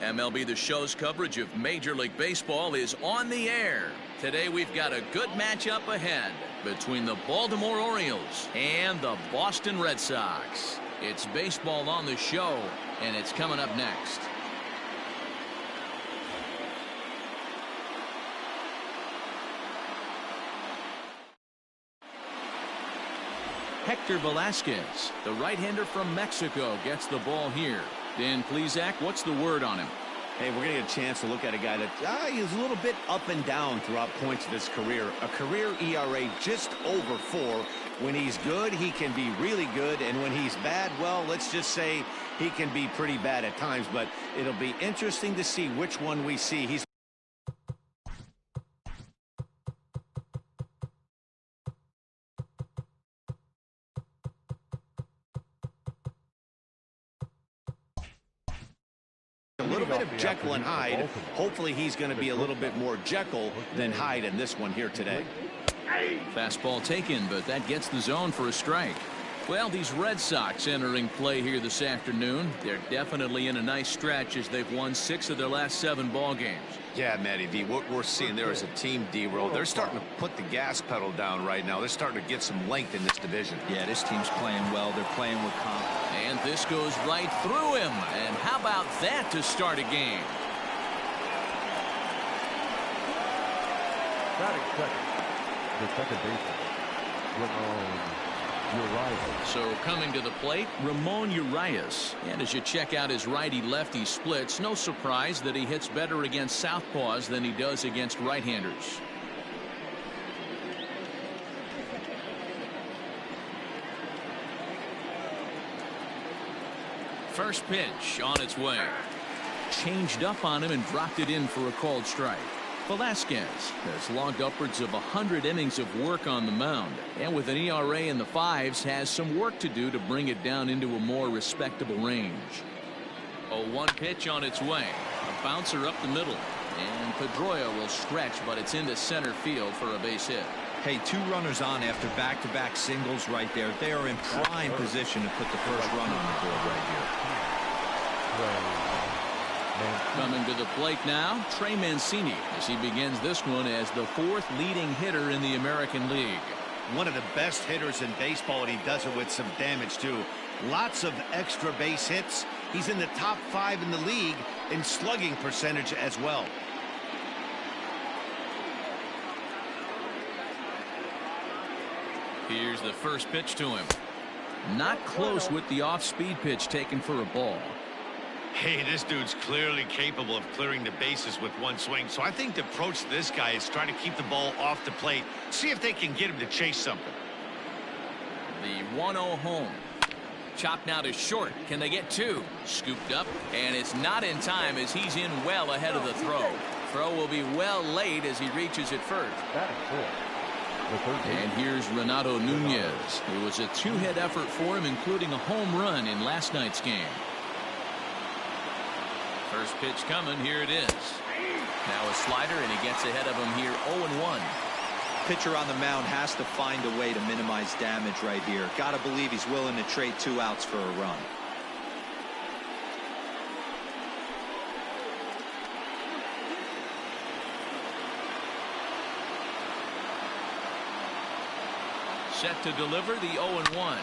MLB The Show's coverage of Major League Baseball is on the air. Today we've got a good matchup ahead between the Baltimore Orioles and the Boston Red Sox. It's baseball on the show, and it's coming up next. Hector Velasquez, the right-hander from Mexico, gets the ball here. Dan Plesac, what's the word on him? Hey, we're going to get a chance to look at a guy that is a little bit up and down throughout points of his career. A career ERA just over 4. When he's good, he can be really good. And when he's bad, well, let's just say he can be pretty bad at times. But it'll be interesting to see which one we see. He's a little bit of Jekyll and Hyde. Hopefully he's going to be a little bit more Jekyll than Hyde in this one here today. Fastball taken, but that gets the zone for a strike. Well, these Red Sox entering play here this afternoon. They're definitely in a nice stretch as they've won 6 of their last 7 ball games. Yeah, Matty V, what we're seeing there is a team, D-Roll. They're starting to put the gas pedal down right now. They're starting to get some length in this division. Yeah, this team's playing well. They're playing with confidence. And this goes right through him. And how about that to start a game? Batting second, the second baseman, Ramon Urias. So coming to the plate, Ramon Urias. And as you check out his righty-lefty splits, no surprise that he hits better against southpaws than he does against right-handers. First pitch on its way. Changed up on him and dropped it in for a called strike. Velasquez has logged upwards of 100 innings of work on the mound, and with an ERA in the 5s has some work to do to bring it down into a more respectable range. 0-1 pitch on its way. A bouncer up the middle, and Pedroia will stretch, but it's into center field for a base hit. Hey, 2 runners on after back-to-back singles right there. They are in prime position to put the first run on the board right here. Coming to the plate now, Trey Mancini, as he begins this one as the 4th leading hitter in the American League. One of the best hitters in baseball, and he does it with some damage too. Lots of extra base hits. He's in the top 5 in the league in slugging percentage as well. Here's the first pitch to him. Not close with the off-speed pitch taken for a ball. Hey, this dude's clearly capable of clearing the bases with one swing. So I think the approach to this guy is trying to keep the ball off the plate. See if they can get him to chase something. The 1-0 home. Chopped now to short. Can they get 2? Scooped up, and it's not in time as he's in well ahead of the throw. Throw will be well late as he reaches it first. And here's Renato Nunez. It was a 2-hit effort for him, including a home run in last night's game. First pitch coming. Here it is. Now a slider, and he gets ahead of him here. 0-1. Pitcher on the mound has to find a way to minimize damage right here. Got to believe he's willing to trade 2 outs for a run. Set to deliver the 0-1.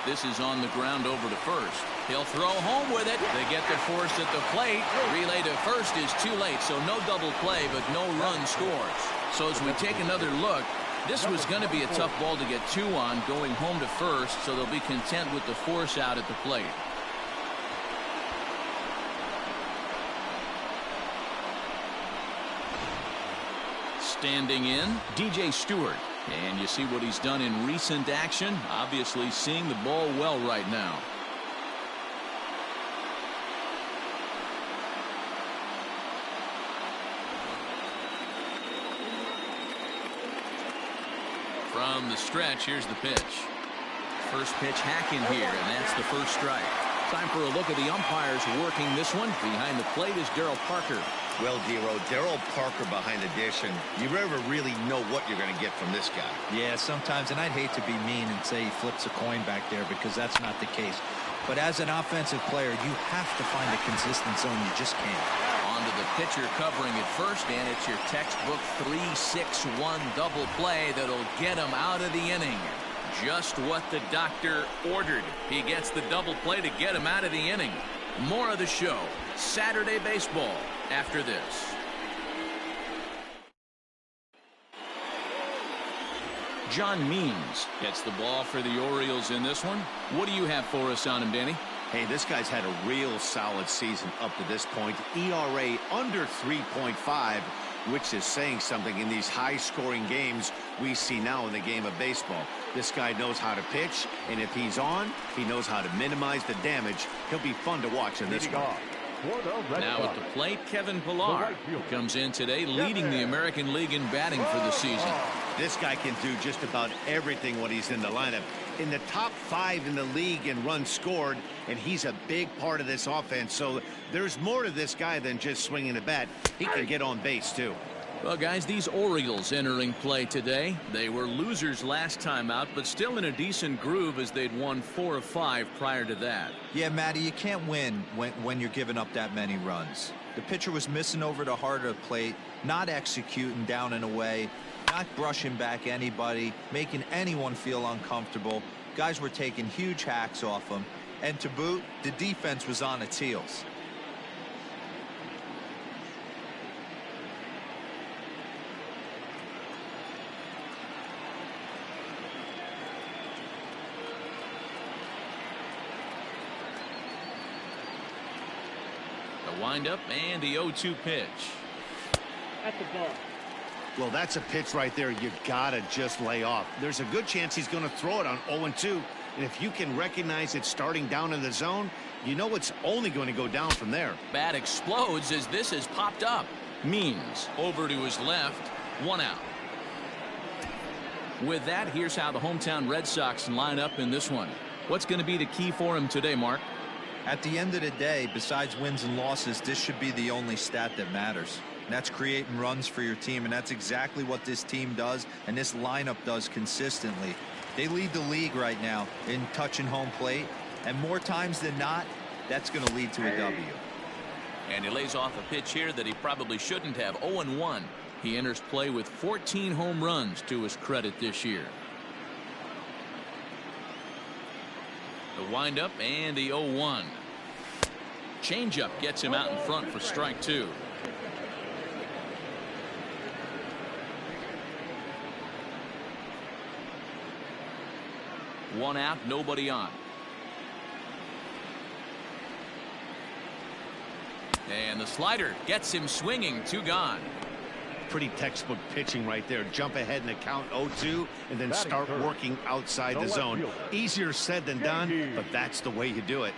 This is on the ground over to first. He'll throw home with it. They get the force at the plate. Relay to first is too late, so no double play, but no run scores. So as we take another look, this was going to be a tough ball to get 2 on going home to first, so they'll be content with the force out at the plate. Standing in, DJ Stewart. And you see what he's done in recent action. Obviously seeing the ball well right now. From the stretch, here's the pitch. First pitch hacking here, and that's the first strike. Time for a look at the umpires working this one. Behind the plate is Darryl Parker. Well, D-Roll, Darryl Parker behind the dish, and you never really know what you're going to get from this guy. Yeah, sometimes, and I'd hate to be mean and say he flips a coin back there because that's not the case. But as an offensive player, you have to find a consistent zone. You just can't. On to the pitcher covering at first, and it's your textbook 3-6-1 double play that'll get him out of the inning. Just what the doctor ordered. He gets the double play to get him out of the inning. More of the show, Saturday Baseball, after this. John Means gets the ball for the Orioles in this one. What do you have for us on him, Danny? Hey, this guy's had a real solid season up to this point. ERA under 3.5, which is saying something in these high-scoring games we see now in the game of baseball. This guy knows how to pitch, and if he's on, he knows how to minimize the damage. He'll be fun to watch in this one. Now at the plate, Kevin Pillar, who comes in today leading the American League in batting for the season. This guy can do just about everything when he's in the lineup. In the top 5 in the league in runs scored, and he's a big part of this offense. So there's more to this guy than just swinging the bat. He can get on base, too. Well, guys, these Orioles entering play today. They were losers last time out, but still in a decent groove as they'd won 4 of 5 prior to that. Yeah, Matty, you can't win when you're giving up that many runs. The pitcher was missing over the heart of the plate, not executing down and away, not brushing back anybody, making anyone feel uncomfortable. Guys were taking huge hacks off him. And to boot, the defense was on its heels. The windup and the 0-2 pitch. At the ball. Well, that's a pitch right there you gotta just lay off. There's a good chance he's going to throw it on 0-2. And if you can recognize it starting down in the zone, you know it's only going to go down from there. Bat explodes as this has popped up. Means over to his left, 1 out. With that, here's how the hometown Red Sox line up in this one. What's going to be the key for him today, Mark? At the end of the day, besides wins and losses, this should be the only stat that matters. And that's creating runs for your team, and that's exactly what this team does and this lineup does consistently. They lead the league right now in touching home plate, and more times than not, that's going to lead to a W. And he lays off a pitch here that he probably shouldn't have. 0-1. He enters play with 14 home runs to his credit this year. The windup and the 0-1. Changeup gets him out in front for strike 2. One out, nobody on. And the slider gets him swinging, 2 gone. Pretty textbook pitching right there. Jump ahead in the count 0-2 and then start working outside the zone. Easier said than done, but that's the way you do it.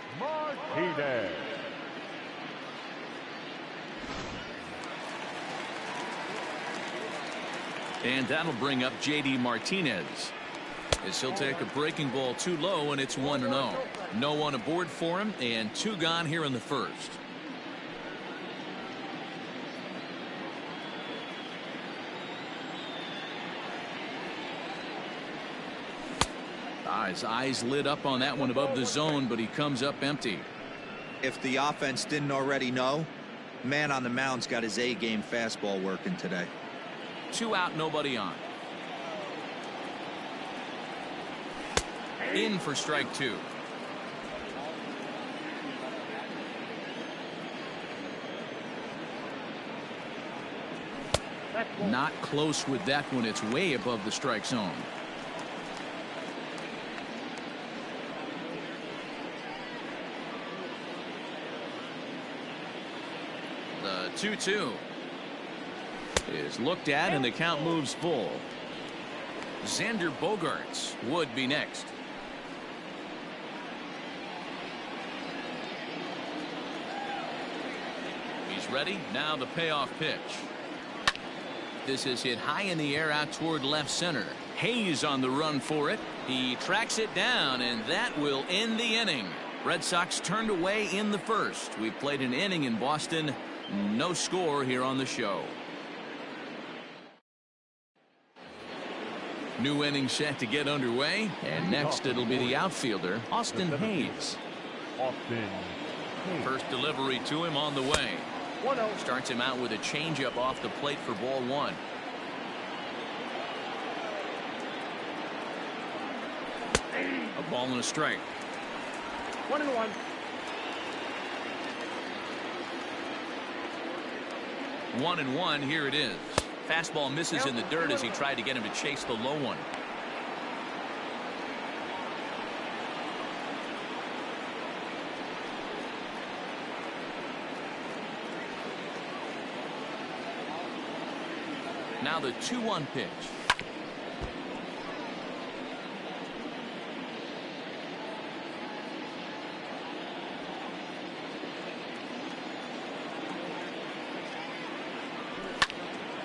And that'll bring up J.D. Martinez, as he'll take a breaking ball too low, and it's 1-0. No one aboard for him, and 2 gone here in the first. His eyes lit up on that one above the zone, but he comes up empty. If the offense didn't already know, man on the mound's got his A-game fastball working today. 2 out, nobody on. In for strike 2. Not close with that one. It's way above the strike zone. The 2-2 is looked at, and the count moves full. Xander Bogaerts would be next. He's ready. Now the payoff pitch. This is hit high in the air out toward left center. Hayes on the run for it. He tracks it down, and that will end the inning. Red Sox turned away in the first. We played an inning in Boston. No score here on the show. New inning set to get underway, and next it'll be the outfielder, Austin Hayes. Austin. First delivery to him on the way. 1-0. Starts him out with a changeup off the plate for ball one. A ball and a strike. 1-1. 1-1. Here it is. Fastball misses in the dirt as he tried to get him to chase the low one. Now the 2-1 pitch.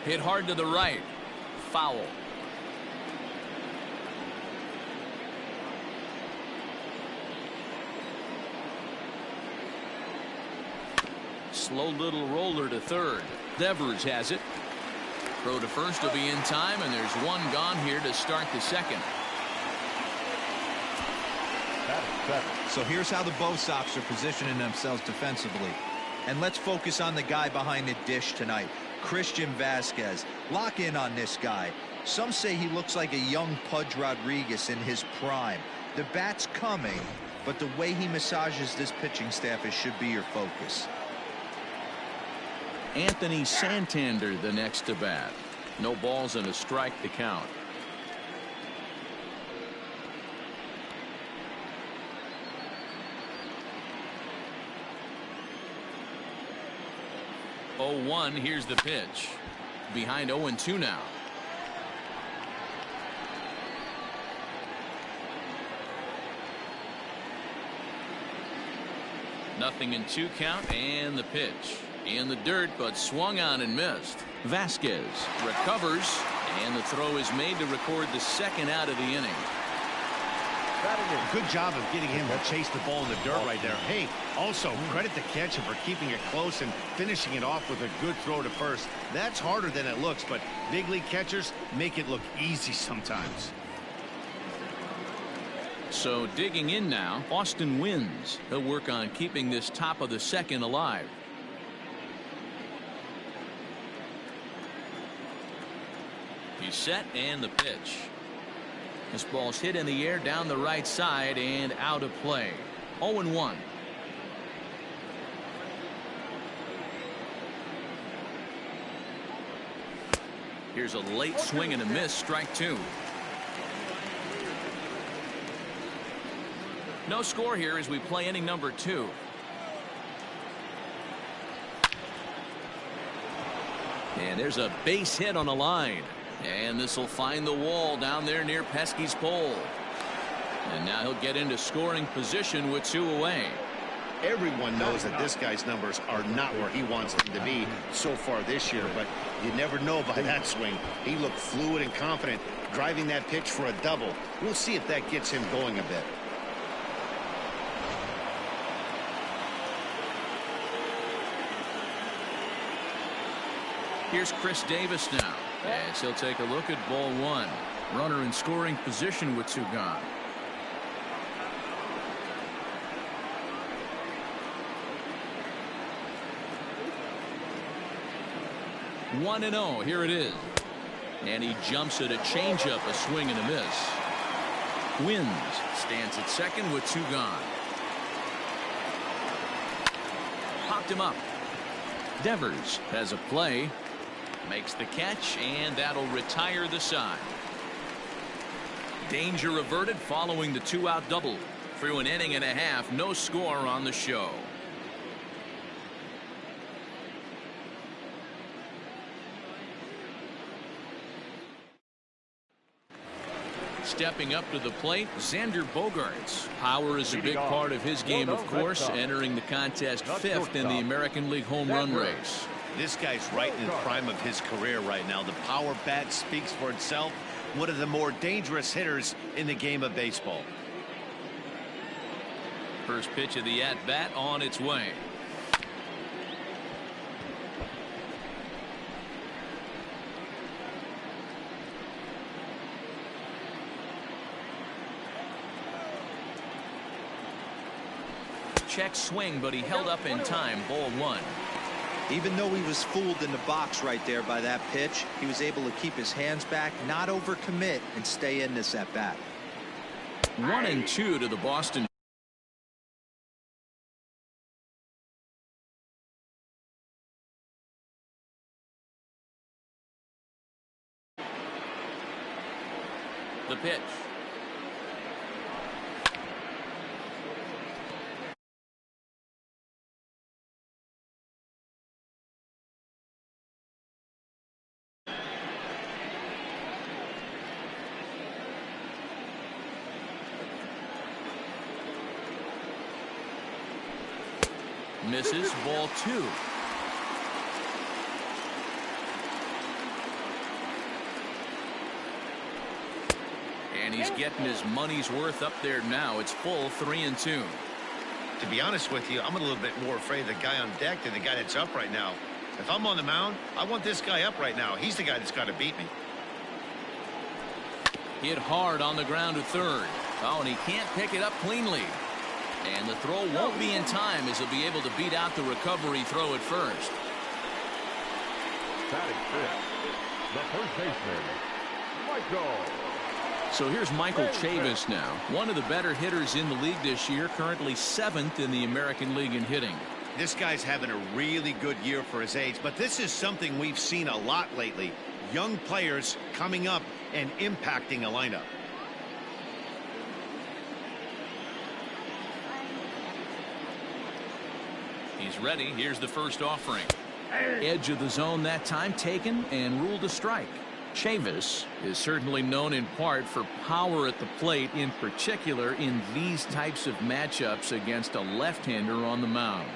Hit hard to the right. Foul. Slow little roller to third. Devers has it. Throw to first will be in time, and there's one gone here to start the second. So here's how the Bo Sox are positioning themselves defensively. And let's focus on the guy behind the dish tonight, Christian Vasquez. Lock in on this guy. Some say he looks like a young Pudge Rodriguez in his prime. The bat's coming, but the way he massages this pitching staff should be your focus. Anthony Santander the next to bat. No balls and a strike to count. Oh, 1. Here's the pitch. Behind 0-2 now. Nothing in 2 count, and the pitch. In the dirt, but swung on and missed. Vasquez recovers, and the throw is made to record the second out of the inning. Good job of getting him to chase the ball in the dirt right there. Hey, also credit the catcher for keeping it close and finishing it off with a good throw to first. That's harder than it looks, but big league catchers make it look easy sometimes. So digging in now, Austin wins. He'll work on keeping this top of the second alive. He's set, and the pitch. This ball's hit in the air down the right side and out of play. 0-1. Here's a late swing and a miss. Strike 2. No score here as we play inning number 2. And there's a base hit on the line. And this will find the wall down there near Pesky's pole. And now he'll get into scoring position with 2 away. Everyone knows that this guy's numbers are not where he wants them to be so far this year, but you never know by that swing. He looked fluid and confident, driving that pitch for a double. We'll see if that gets him going a bit. Here's Chris Davis now, as he'll take a look at ball 1. Runner in scoring position with 2 gone. One and 0. Here it is. And he jumps at a changeup, a swing and a miss. Wins. Stands at second with 2 gone. Popped him up. Devers has a play. Makes the catch, and that'll retire the side. Danger averted following the 2-out double. Through an inning and a half, no score on the show. Stepping up to the plate, Xander Bogaerts. Power is a big part of his game, of course, entering the contest 5th in the American League home run race. This guy's right in the prime of his career right now. The power bat speaks for itself. One of the more dangerous hitters in the game of baseball. First pitch of the at-bat on its way. check swing, but he held up in time. Ball 1. Even though he was fooled in the box right there by that pitch, he was able to keep his hands back, not overcommit, and stay in this at bat. 1-2 to the Boston. The pitch. Misses. Ball 2. And he's getting his money's worth up there now. It's full 3-2. To be honest with you, I'm a little bit more afraid of the guy on deck than the guy that's up right now. If I'm on the mound, I want this guy up right now. He's the guy that's got to beat me. Hit hard on the ground to third. Oh, and he can't pick it up cleanly. And the throw won't be in time as he'll be able to beat out the recovery throw at first. Batting fifth, the first baseman, Michael. So here's Michael Chavis now, one of the better hitters in the league this year, currently 7th in the American League in hitting. This guy's having a really good year for his age, but this is something we've seen a lot lately. Young players coming up and impacting a lineup. He's ready. Here's the first offering. Edge of the zone that time taken and ruled a strike. Chavis is certainly known in part for power at the plate, in particular in these types of matchups against a left-hander on the mound.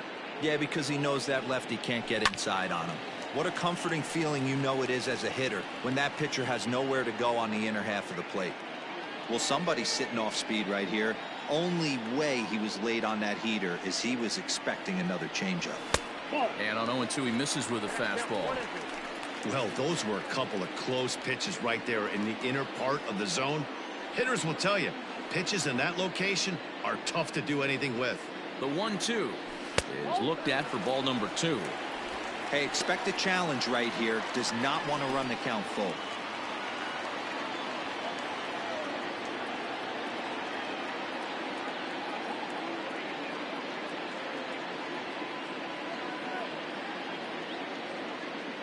Yeah, because he knows that lefty can't get inside on him. What a comforting feeling you know it is as a hitter when that pitcher has nowhere to go on the inner half of the plate. Well, somebody's sitting off speed right here. Only way he was late on that heater is he was expecting another changeup. And on 0-2, he misses with a fastball. Well, those were a couple of close pitches right there in the inner part of the zone. Hitters will tell you, pitches in that location are tough to do anything with. The 1-2 is looked at for ball number 2. Hey, expect a challenge right here. Does not want to run the count full.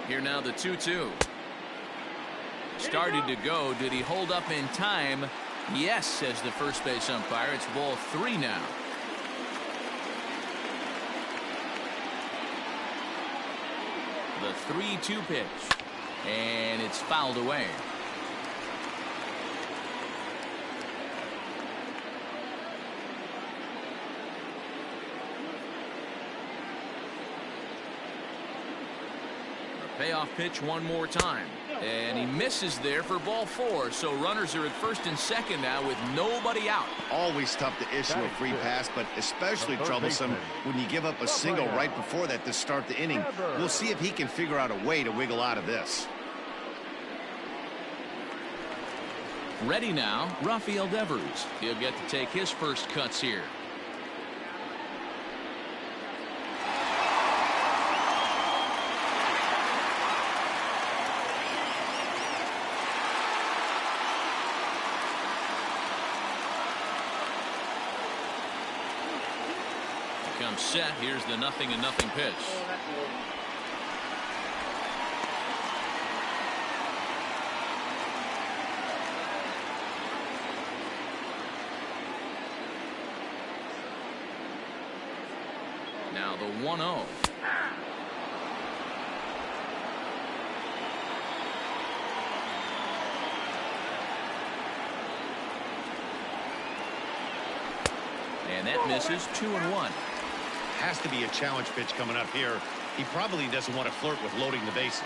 Here now the 2-2. Started to go. Did he hold up in time? Yes, says the first base umpire. It's ball 3 now. The 3-2 pitch. And it's fouled away. Payoff pitch one more time. And he misses there for ball 4. So runners are at first and second now with nobody out. Always tough to issue a free pass, but especially troublesome when you give up a single right before that to start the inning. We'll see if he can figure out a way to wiggle out of this. Ready now, Rafael Devers. He'll get to take his first cuts here. Comes set. Here's the 0-0 pitch. Now the 1-0. And that misses. 2-1. Has to be a challenge pitch coming up here. He probably doesn't want to flirt with loading the bases.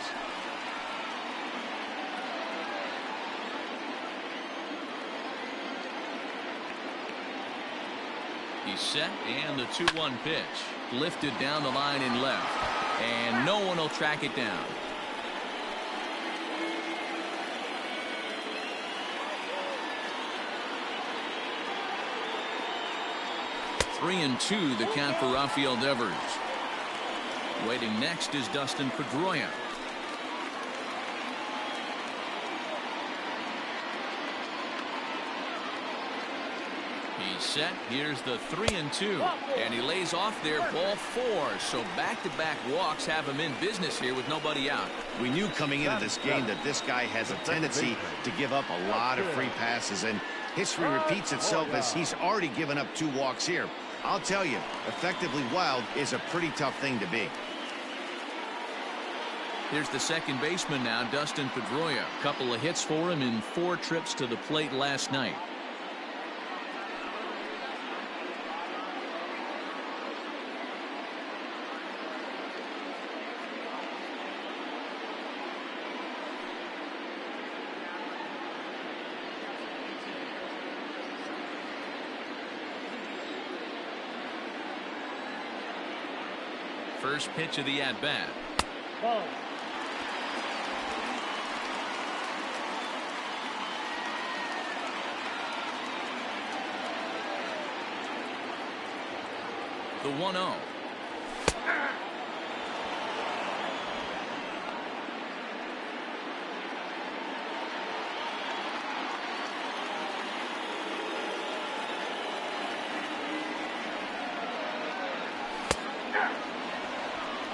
He's set, and the 2-1 pitch lifted down the line and left, and no one will track it down. 3-2 the count for Rafael Devers. Waiting next is Dustin Pedroia. He's set. Here's the 3-2, and he lays off there, ball 4. So back-to-back walks have him in business here with nobody out. We knew coming into this game that this guy has a tendency to give up a lot of free passes, and history repeats itself as he's already given up 2 walks here. I'll tell you, effectively wild is a pretty tough thing to be. Here's the second baseman now, Dustin Pedroia. Couple of hits for him in 4 trips to the plate last night. First pitch of the at-bat. Ball. The 1-0.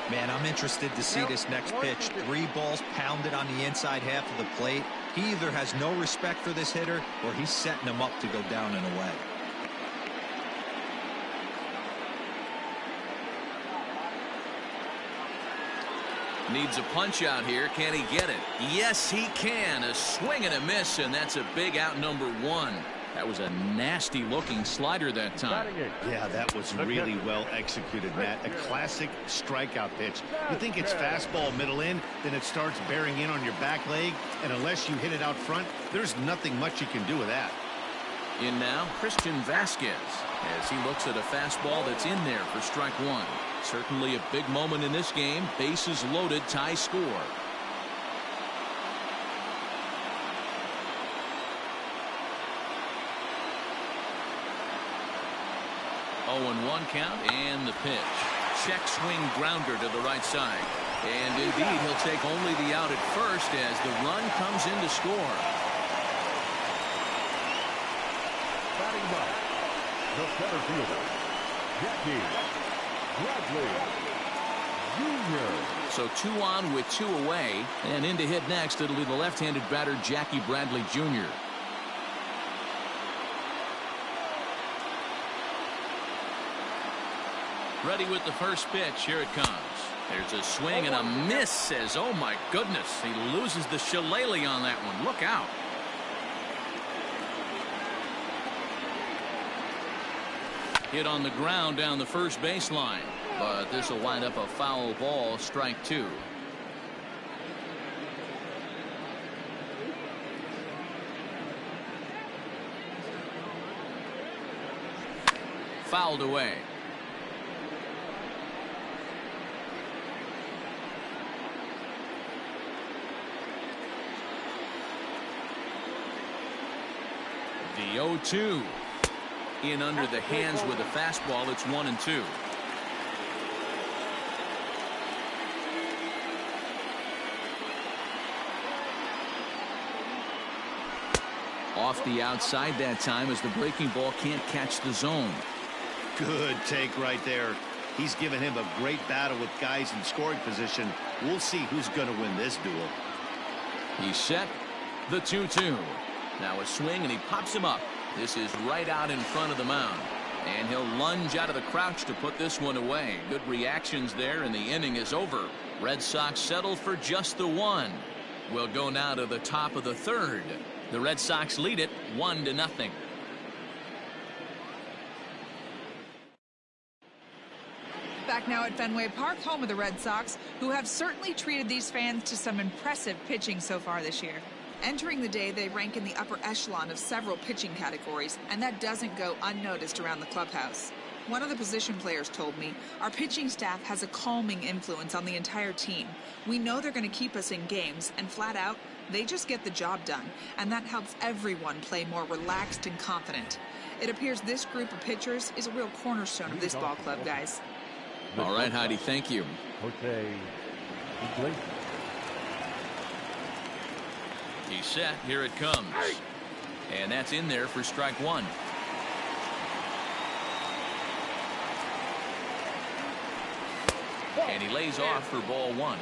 Man, I'm interested to see this next pitch. 3 balls pounded on the inside half of the plate. He either has no respect for this hitter or he's setting him up to go down and away. Needs a punch out here. Can he get it? Yes, he can. A swing and a miss, and that's a big out, number 1. That was a nasty looking slider that time. Yeah, that was really well executed, Matt. A classic strikeout pitch. You think it's fastball middle in, then it starts bearing in on your back leg, and unless you hit it out front, there's nothing much you can do with that. In now, Christian Vasquez, as he looks at a fastball that's in there for strike 1. Certainly a big moment in this game. Bases loaded, tie score. 0-1 count, and the pitch. Check swing grounder to the right side. And indeed, he'll take only the out at first as the run comes in to score. Batting up, the center fielder, Jackie Bradley Jr. So 2 on with 2 away, and in to hit next, it'll be the left-handed batter, Jackie Bradley Jr. Ready with the first pitch. Here it comes. There's a swing and a miss. Says, oh my goodness, he loses the shillelagh on that one. Look out. Hit on the ground down the first baseline, but this will wind up a foul ball, strike 2. Fouled away. The 0-2 in under the hands with a fastball. It's 1-2. Off the outside that time as the breaking ball can't catch the zone. Good take right there. He's given him a great battle with guys in scoring position. We'll see who's going to win this duel. He's set. The 2-2. Now a swing and he pops him up. This is right out in front of the mound. And he'll lunge out of the crouch to put this one away. Good reactions there, and the inning is over. Red Sox settle for just the 1. We'll go now to the top of the 3rd. The Red Sox lead it 1-0. Back now at Fenway Park, home of the Red Sox, who have certainly treated these fans to some impressive pitching so far this year. Entering the day, they rank in the upper echelon of several pitching categories, and that doesn't go unnoticed around the clubhouse. One of the position players told me, our pitching staff has a calming influence on the entire team. We know they're going to keep us in games, and flat out, they just get the job done, and that helps everyone play more relaxed and confident. It appears this group of pitchers is a real cornerstone of this ball club, guys. All right, Heidi, thank you. He's set. Here it comes. And that's in there for strike one. And he lays off for ball one.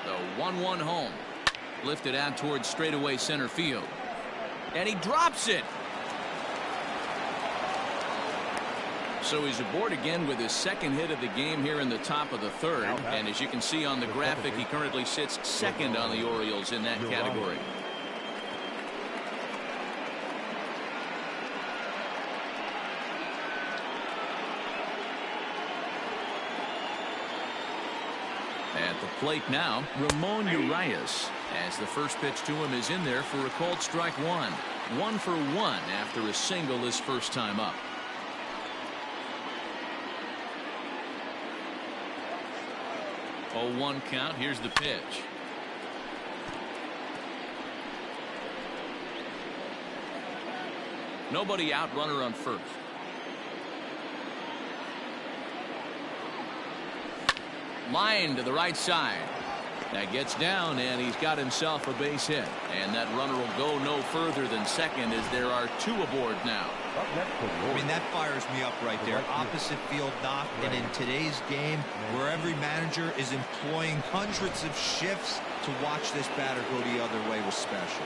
The 1-1 home. Lifted out towards straightaway center field. And he drops it. So he's aboard again with his second hit of the game here in the top of the third. And as you can see on the graphic, he currently sits second on the Orioles in that category. At the plate now, Ramon Urias, as the first pitch to him is in there for a called strike one. 1 for 1 after a single his first time up. 0-1 count. Here's the pitch. Nobody out, runner on first. Line to the right side. That gets down, and he's got himself a base hit. And that runner will go no further than second as there are two aboard now. I mean, that fires me up right there. Opposite field knock, and in today's game, where every manager is employing hundreds of shifts to watch this batter go the other way was special.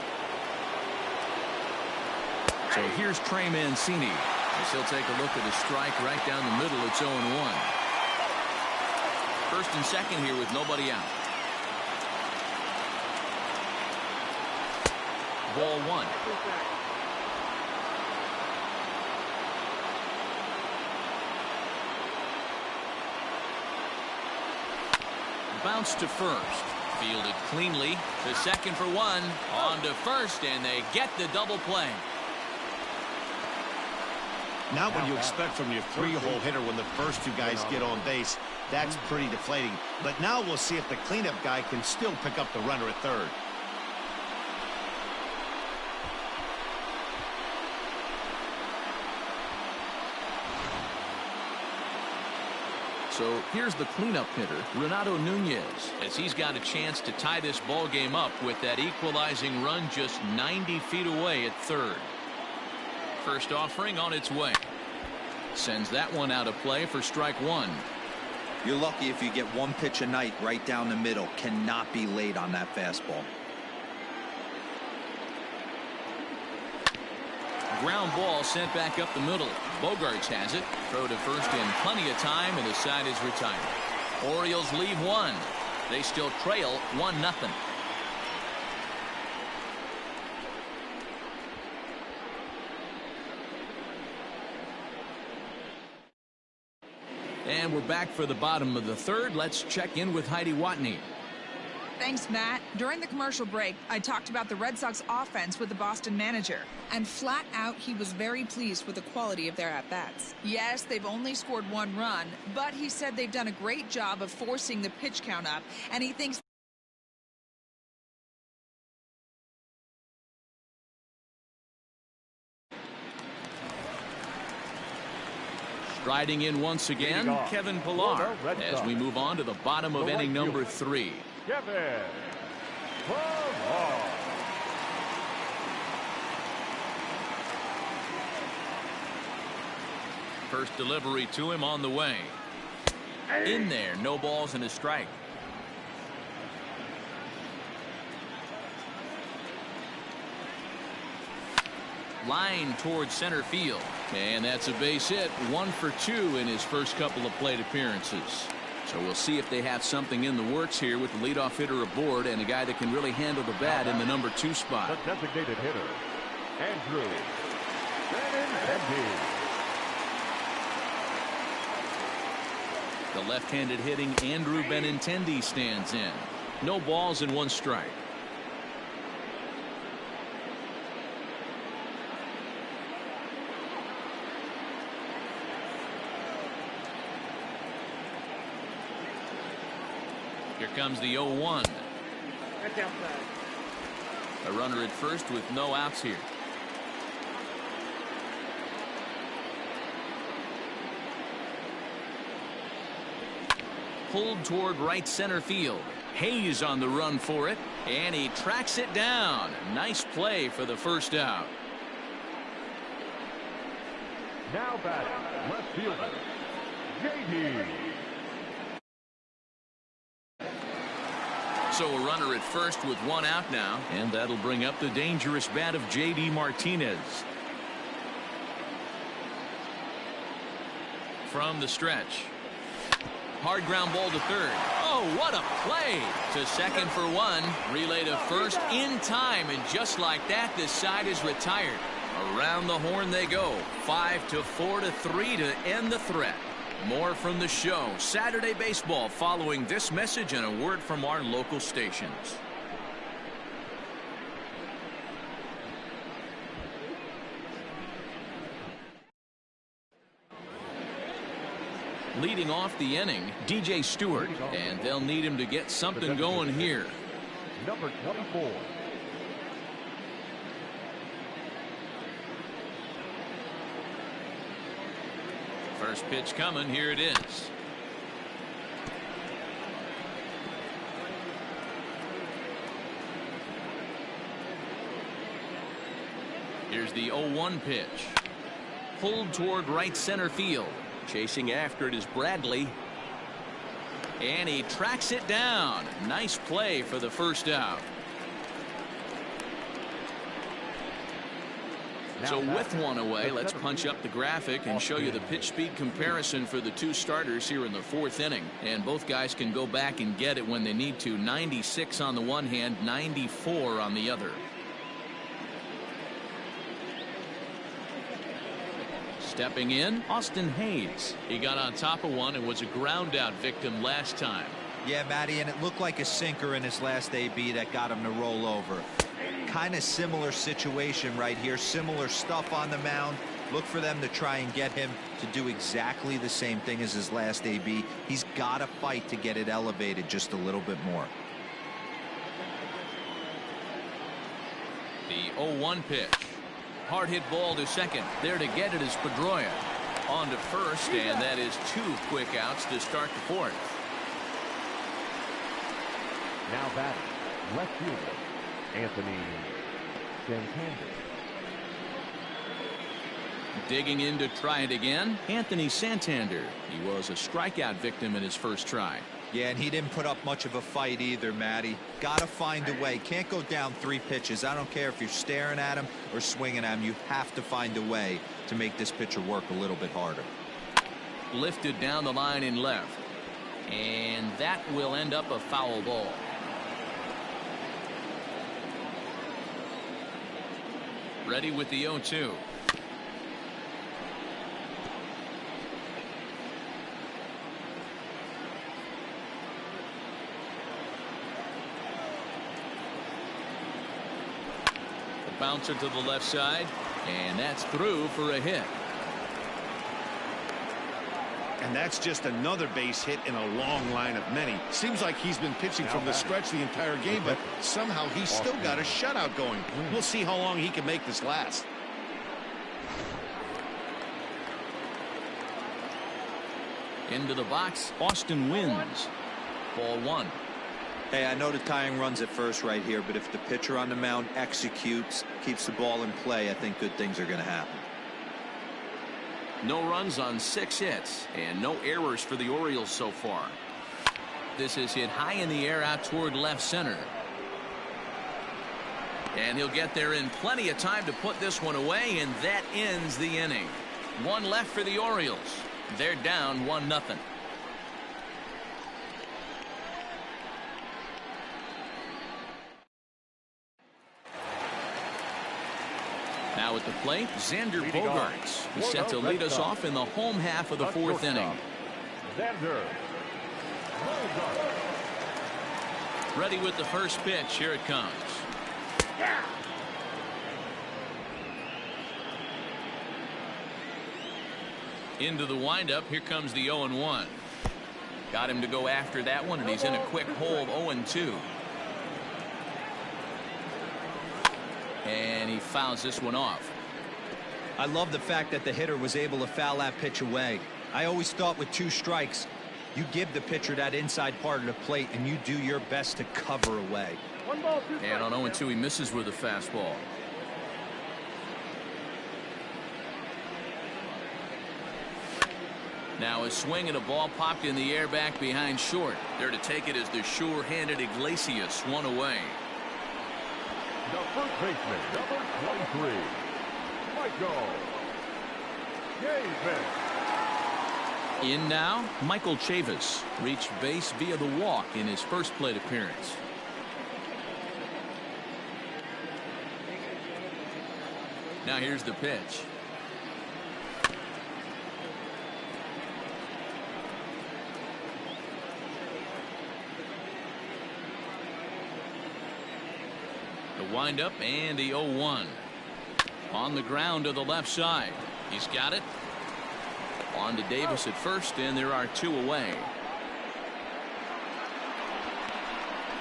So here's Trey Mancini. As he'll take a look at the strike right down the middle. It's 0-1. First and second here with nobody out. Ball one. Bounce to first. Fielded cleanly to second for one. On to first, and they get the double play. Not what you expect from your three-hole hitter when the first two guys get on base. That's pretty deflating. But now we'll see if the cleanup guy can still pick up the runner at third. So here's the cleanup hitter, Renato Nunez, as he's got a chance to tie this ball game up with that equalizing run just 90 feet away at third. First offering on its way. Sends that one out of play for strike one. You're lucky if you get one pitch a night right down the middle. Cannot be late on that fastball. Ground ball sent back up the middle. Bogarts has it. Throw to first in plenty of time, and the side is retired. Orioles leave one. They still trail 1-0. And we're back for the bottom of the third. Let's check in with Heidi Watney. Thanks, Matt. During the commercial break, I talked about the Red Sox offense with the Boston manager. And flat out, he was very pleased with the quality of their at-bats. Yes, they've only scored one run, but he said they've done a great job of forcing the pitch count up, and he thinks striding in once again, Kevin Pillar, as we move on to the bottom of inning number 3. Kevin Pillar. First delivery to him on the way. In there, no balls and a strike. Line towards center field, and that's a base hit. 1 for 2 in his first couple of plate appearances. So we'll see if they have something in the works here with the leadoff hitter aboard and a guy that can really handle the bat in the number 2 spot. The designated hitter, Andrew Benintendi. The left-handed hitting Andrew Benintendi stands in. No balls and 1 strike. Here comes the 0-1. That's outside. A runner at first with no outs here. Pulled toward right center field. Hayes on the run for it, and he tracks it down. Nice play for the first out. Now batting, left fielder, J.D. So a runner at first with one out now, and that'll bring up the dangerous bat of J.D. Martinez. From the stretch. Hard ground ball to third. Oh, what a play! To second for one. Relay to first in time, and just like that, this side is retired. Around the horn they go. 5-4-3 to end the threat. More from the show. Saturday Baseball following this message and a word from our local stations. Leading off the inning, DJ Stewart, and they'll need him to get something going here. Number 24. First pitch coming. Here it is. Here's the 0-1 pitch. Pulled toward right center field. Chasing after it is Bradley. And he tracks it down. Nice play for the first out. So with one away, let's punch up the graphic and show you the pitch speed comparison for the two starters here in the fourth inning. And both guys can go back and get it when they need to. 96 on the one hand, 94 on the other. Stepping in, Austin Hayes. He got on top of one and was a ground out victim last time. Yeah, Matty, and it looked like a sinker in his last AB that got him to roll over. Kind of similar situation right here. Similar stuff on the mound. Look for them to try and get him to do exactly the same thing as his last AB. He's got to fight to get it elevated just a little bit more. The 0-1 pitch. Hard hit ball to second. There to get it is Pedroia. On to first, and that is two quick outs to start the fourth. Now batting, left fielder, Anthony Santander. Digging in to try it again, Anthony Santander. He was a strikeout victim in his first try. Yeah, and he didn't put up much of a fight either, Matty. Got to find a way. Can't go down 3 pitches. I don't care if you're staring at him or swinging at him. You have to find a way to make this pitcher work a little bit harder. Lifted down the line in left. And that will end up a foul ball. Ready with the 0-2. Bouncer to the left side, and that's through for a hit. And that's just another base hit in a long line of many. Seems like he's been pitching from the stretch the entire game, but somehow he's still got a shutout going. We'll see how long he can make this last. Into the box, Austin wins. Ball one. Hey, I know the tying runs at first right here, but if the pitcher on the mound executes, keeps the ball in play, I think good things are going to happen. No runs on 6 hits and no errors for the Orioles so far. This is hit high in the air out toward left center. And he'll get there in plenty of time to put this one away, and that ends the inning. One left for the Orioles. They're down 1-0. Now at the plate, Xander Bogaerts, who's set to lead us off in the home half of the fourth inning. Xander Bogaerts. Ready with the first pitch. Here it comes. Into the windup. Here comes the 0-1. Got him to go after that one, and he's in a quick hole of 0-2. And he fouls this one off. I love the fact that the hitter was able to foul that pitch away. I always thought with 2 strikes, you give the pitcher that inside part of the plate and you do your best to cover away. 1 ball, 2 And on strikes. 0-2, he misses with a fastball. Now a swing and a ball popped in the air back behind short. There to take it is the sure-handed Iglesias, 1 away. The first baseman, number 23, Michael Chavis. In now, Michael Chavis reached base via the walk in his first plate appearance. Now here's the pitch. The windup and the 0-1. On the ground to the left side. He's got it. On to Davis at first, and there are 2 away.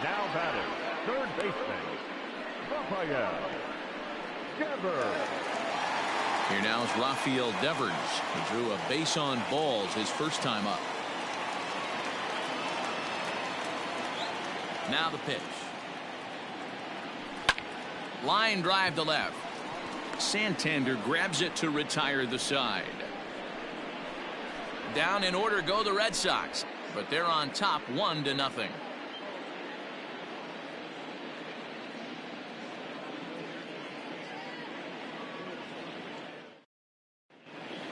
Now batting, third baseman, Rafael Devers. Here now is Rafael Devers. He drew a base on balls his first time up. Now the pitch. Line drive to left. Santander grabs it to retire the side. Down in order go the Red Sox, but they're on top 1-0.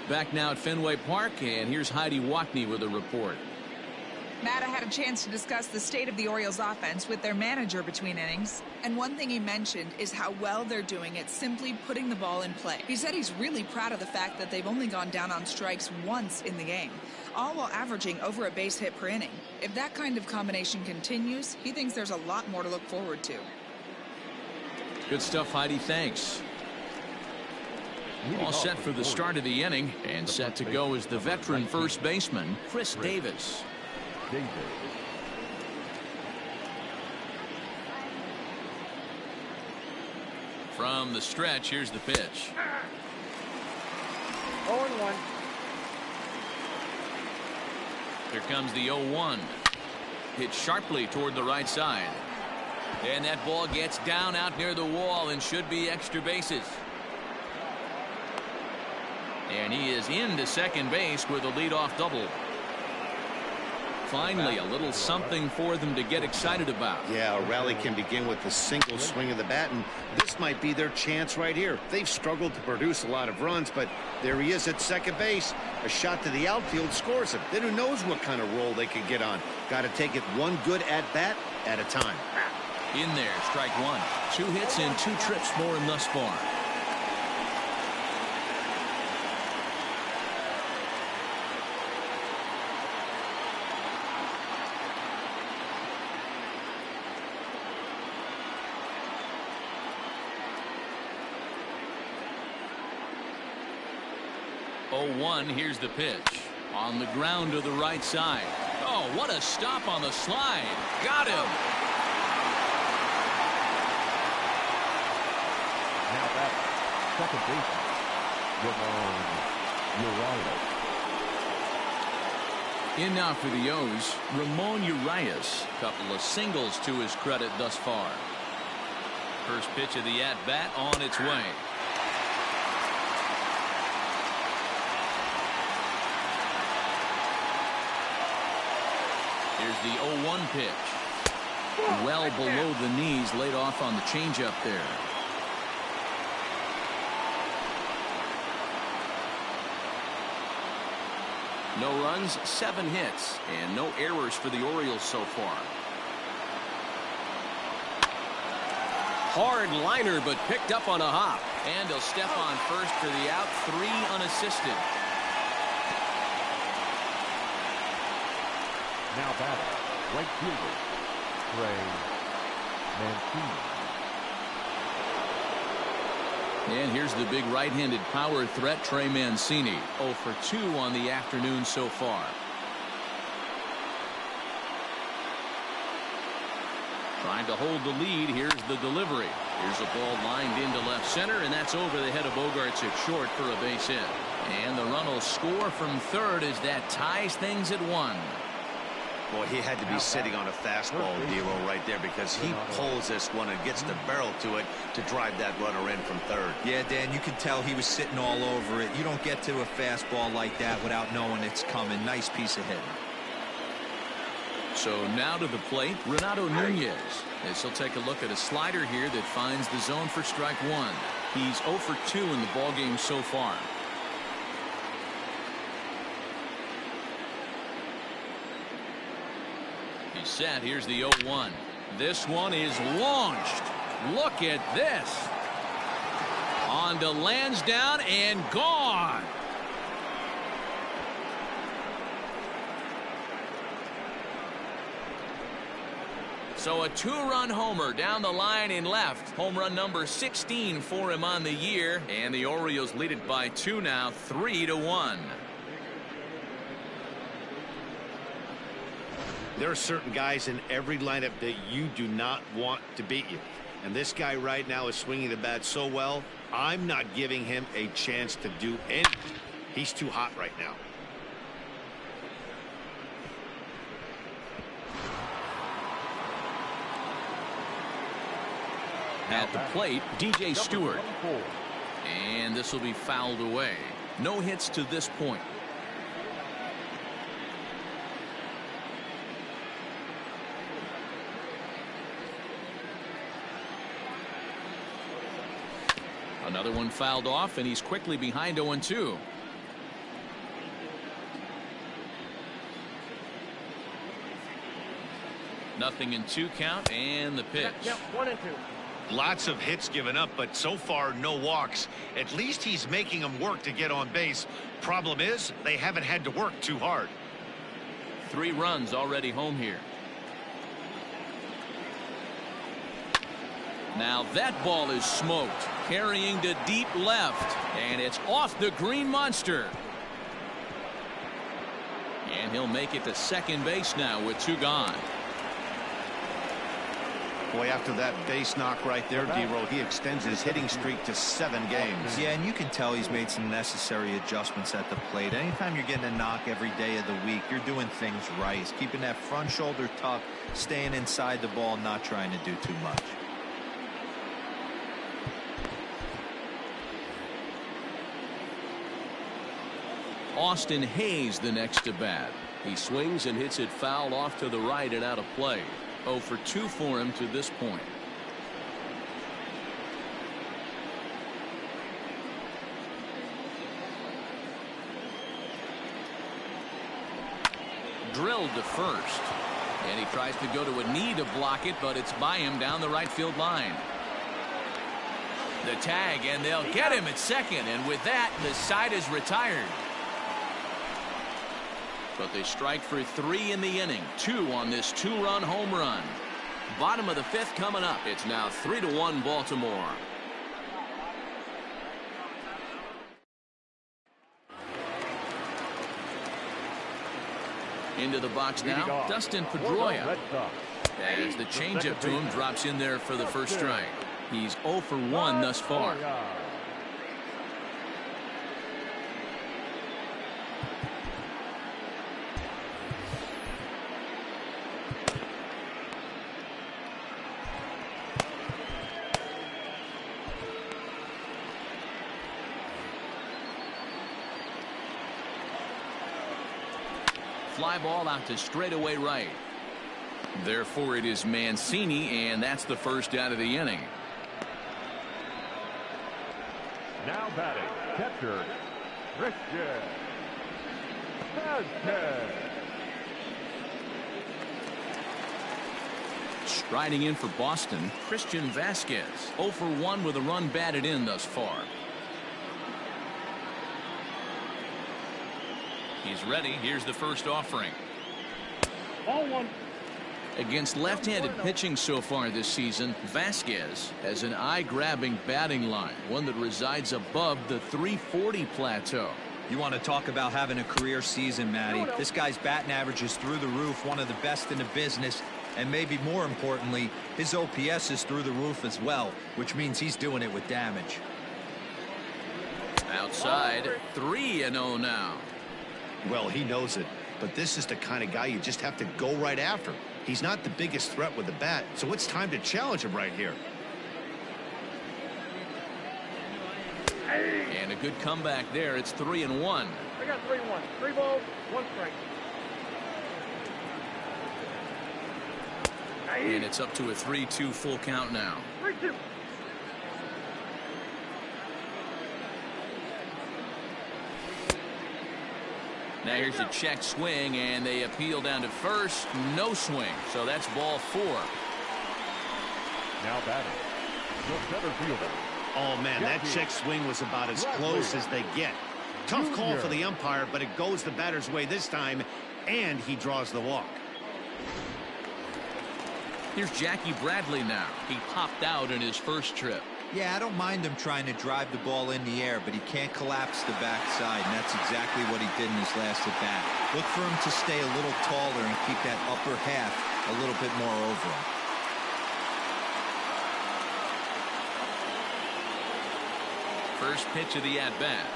Back now at Fenway Park, and here's Heidi Watney with a report. Matt, I had a chance to discuss the state of the Orioles offense with their manager between innings. And one thing he mentioned is how well they're doing at simply putting the ball in play. He said he's really proud of the fact that they've only gone down on strikes once in the game, all while averaging over a base hit per inning. If that kind of combination continues, he thinks there's a lot more to look forward to. Good stuff, Heidi. Thanks. All set for the start of the inning, and set to go is the veteran first baseman, Chris Davis. From the stretch, here's the pitch. 0-1. Here comes the 0-1. Hit sharply toward the right side. And that ball gets down out near the wall and should be extra bases. And he is into second base with a leadoff double. Finally, a little something for them to get excited about. Yeah, a rally can begin with a single swing of the bat, and this might be their chance right here. They've struggled to produce a lot of runs, but there he is at second base. A shot to the outfield scores him. Then who knows what kind of role they could get on. Got to take it one good at-bat at a time. In there, strike 1. 2 hits and 2 trips for him thus far. Oh, 1, here's the pitch. On the ground to the right side. Oh, what a stop on the slide. Got him. Now back, second baseman, Ramon Urias. In now for the O's, Ramon Urias. Couple of singles to his credit thus far. First pitch of the at-bat on its way. Here's the 0-1 pitch. Well below the knees, laid off on the changeup there. No runs, 7 hits, and no errors for the Orioles so far. Hard liner, but picked up on a hop. And he'll step on first for the out, 3 unassisted. Now batting, right fielder, Trey Mancini. And here's the big right-handed power threat, Trey Mancini. 0 for 2 on the afternoon so far. Trying to hold the lead. Here's the delivery. Here's a ball lined into left center, and that's over the head of Bogarts at short for a base hit. And the run will score from third as that ties things at 1. Boy, he had to be sitting on a fastball, D'Lo, right there, because he pulls this one and gets the barrel to it to drive that runner in from third. Yeah, Dan, you can tell he was sitting all over it. You don't get to a fastball like that without knowing it's coming. Nice piece of hitting. So now to the plate, Renato Nunez. As he'll take a look at a slider here that finds the zone for strike 1. He's 0 for 2 in the ballgame so far. He's set. Here's the 0-1. This one is launched. Look at this. On to Lansdowne and gone. So a 2-run homer down the line in left. Home run number 16 for him on the year. And the Orioles lead it by 2 now, 3-1. There are certain guys in every lineup that you do not want to beat you. And this guy right now is swinging the bat so well, I'm not giving him a chance to do anything. He's too hot right now. At the plate, DJ Stewart. And this will be fouled away. No hits to this point. Another one fouled off, and he's quickly behind 0-2. Nothing in 2 count, and the pitch. Yep, 1 and 2. Lots of hits given up, but so far no walks. At least he's making them work to get on base. Problem is, they haven't had to work too hard. 3 runs already home here. Now that ball is smoked, carrying to deep left, and it's off the green monster. And he'll make it to second base now with 2 gone. Boy, after that base knock right there, D-Roll, he extends his hitting streak to 7 games. Yeah, and you can tell he's made some necessary adjustments at the plate. Anytime you're getting a knock every day of the week, you're doing things right. He's keeping that front shoulder tucked, staying inside the ball, not trying to do too much. Austin Hayes the next to bat. He swings and hits it foul off to the right and out of play. 0 for 2 for him to this point. Drilled to first. And he tries to go to a knee to block it, but it's by him down the right field line. The tag, and they'll get him at second. And with that, the side is retired. But they strike for 3 in the inning. 2 on this 2-run home run. Bottom of the 5th coming up. It's now 3-1 Baltimore. Into the box now, Dustin Pedroia. As the changeup to him drops in there for the first strike. He's 0 for 1 thus far. Fly ball out to straightaway right. Therefore it is Mancini, and that's the first out of the inning. Now batting, catcher, Christian Vasquez. Striding in for Boston, Christian Vasquez. 0 for 1 with a run batted in thus far. He's ready. Here's the first offering. Ball 1. Against left-handed pitching so far this season, Vasquez has an eye-grabbing batting line, one that resides above the 340 plateau. You want to talk about having a career season, Matty. This guy's batting average is through the roof, one of the best in the business. And maybe more importantly, his OPS is through the roof as well, which means he's doing it with damage. Outside, 3-0 now. Well, he knows it, but this is the kind of guy you just have to go right after. He's not the biggest threat with the bat, so it's time to challenge him right here. And a good comeback there. It's 3-1. I got 3-1. 3 balls, 1 strike. And it's up to a 3-2 full count now. 3-2. Now here's a check swing, and they appeal down to first. No swing, so that's ball 4. Now batting, the center fielder. Oh, man, that check swing was about as close as they get. Tough call for the umpire, but it goes the batter's way this time, and he draws the walk. Here's Jackie Bradley now. He popped out in his first trip. Yeah, I don't mind him trying to drive the ball in the air, but he can't collapse the backside, and that's exactly what he did in his last at bat. Look for him to stay a little taller and keep that upper half a little bit more over him. First pitch of the at-bat.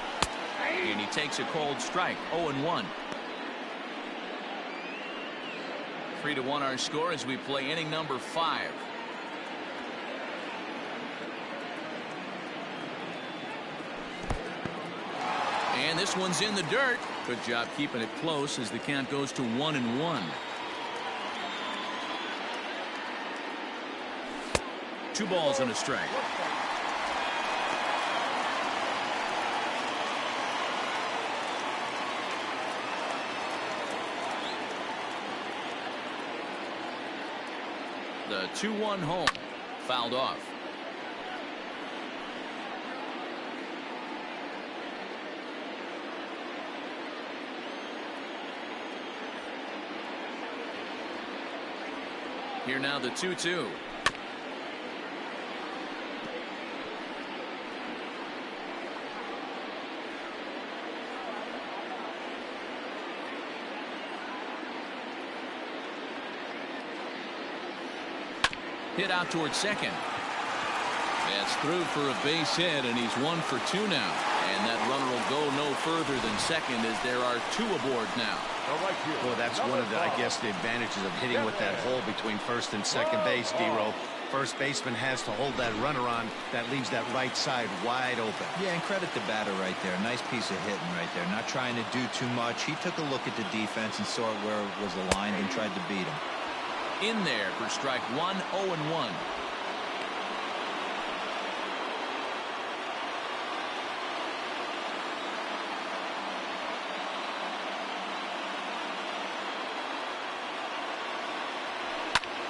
And he takes a cold strike. 0-1. 3-1 our score as we play inning number 5. And this one's in the dirt. Good job keeping it close as the count goes to 1-1. 2 balls and a strike. The 2-1 home. Fouled off. Here now the 2-2. Hit out towards second. That's through for a base hit, and he's 1 for 2 now. And that runner will go no further than second as there are 2 aboard now. Well, that's one of the, I guess, the advantages of hitting with that hole between first and second base, D-Row. First baseman has to hold that runner on. That leaves that right side wide open. Yeah, and credit the batter right there. Nice piece of hitting right there. Not trying to do too much. He took a look at the defense and saw where it was aligned and tried to beat him. In there for strike 1, 0-1.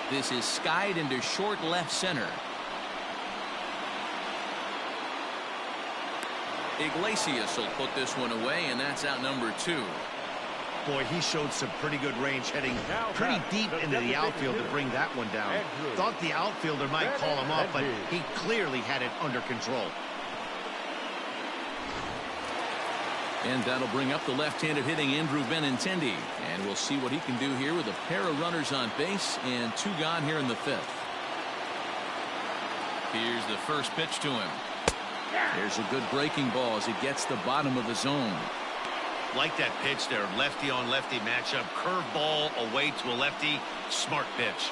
This is skied into short left center. Iglesias will put this one away, and that's out number 2. Boy, he showed some pretty good range heading pretty deep into the outfield to bring that one down. Thought the outfielder might call him up, but he clearly had it under control. And that'll bring up the left-handed hitting Andrew Benintendi. And we'll see what he can do here with a pair of runners on base and 2 gone here in the 5th. Here's the first pitch to him. There's a good breaking ball as it gets the bottom of the zone. Like that pitch there, lefty on lefty matchup, curve ball away to a lefty, smart pitch.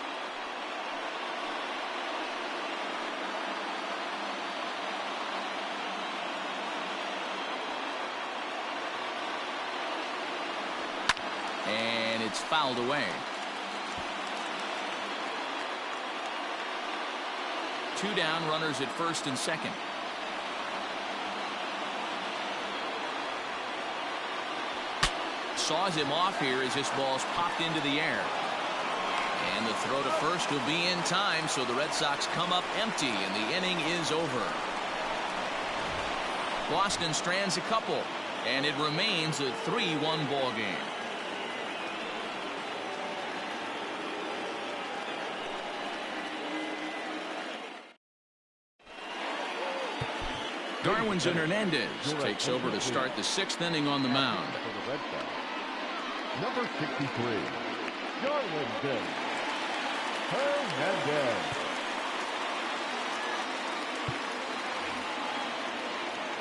And it's fouled away. 2 down, runners at first and second. Saws him off here as this ball's popped into the air. And the throw to first will be in time, so the Red Sox come up empty, and the inning is over. Boston strands a couple, and it remains a 3-1 ball game. Darwinzon Hernandez takes over to start the 6th inning on the mound. For the Red Sox, number 63, Darwinzon. Hernandez.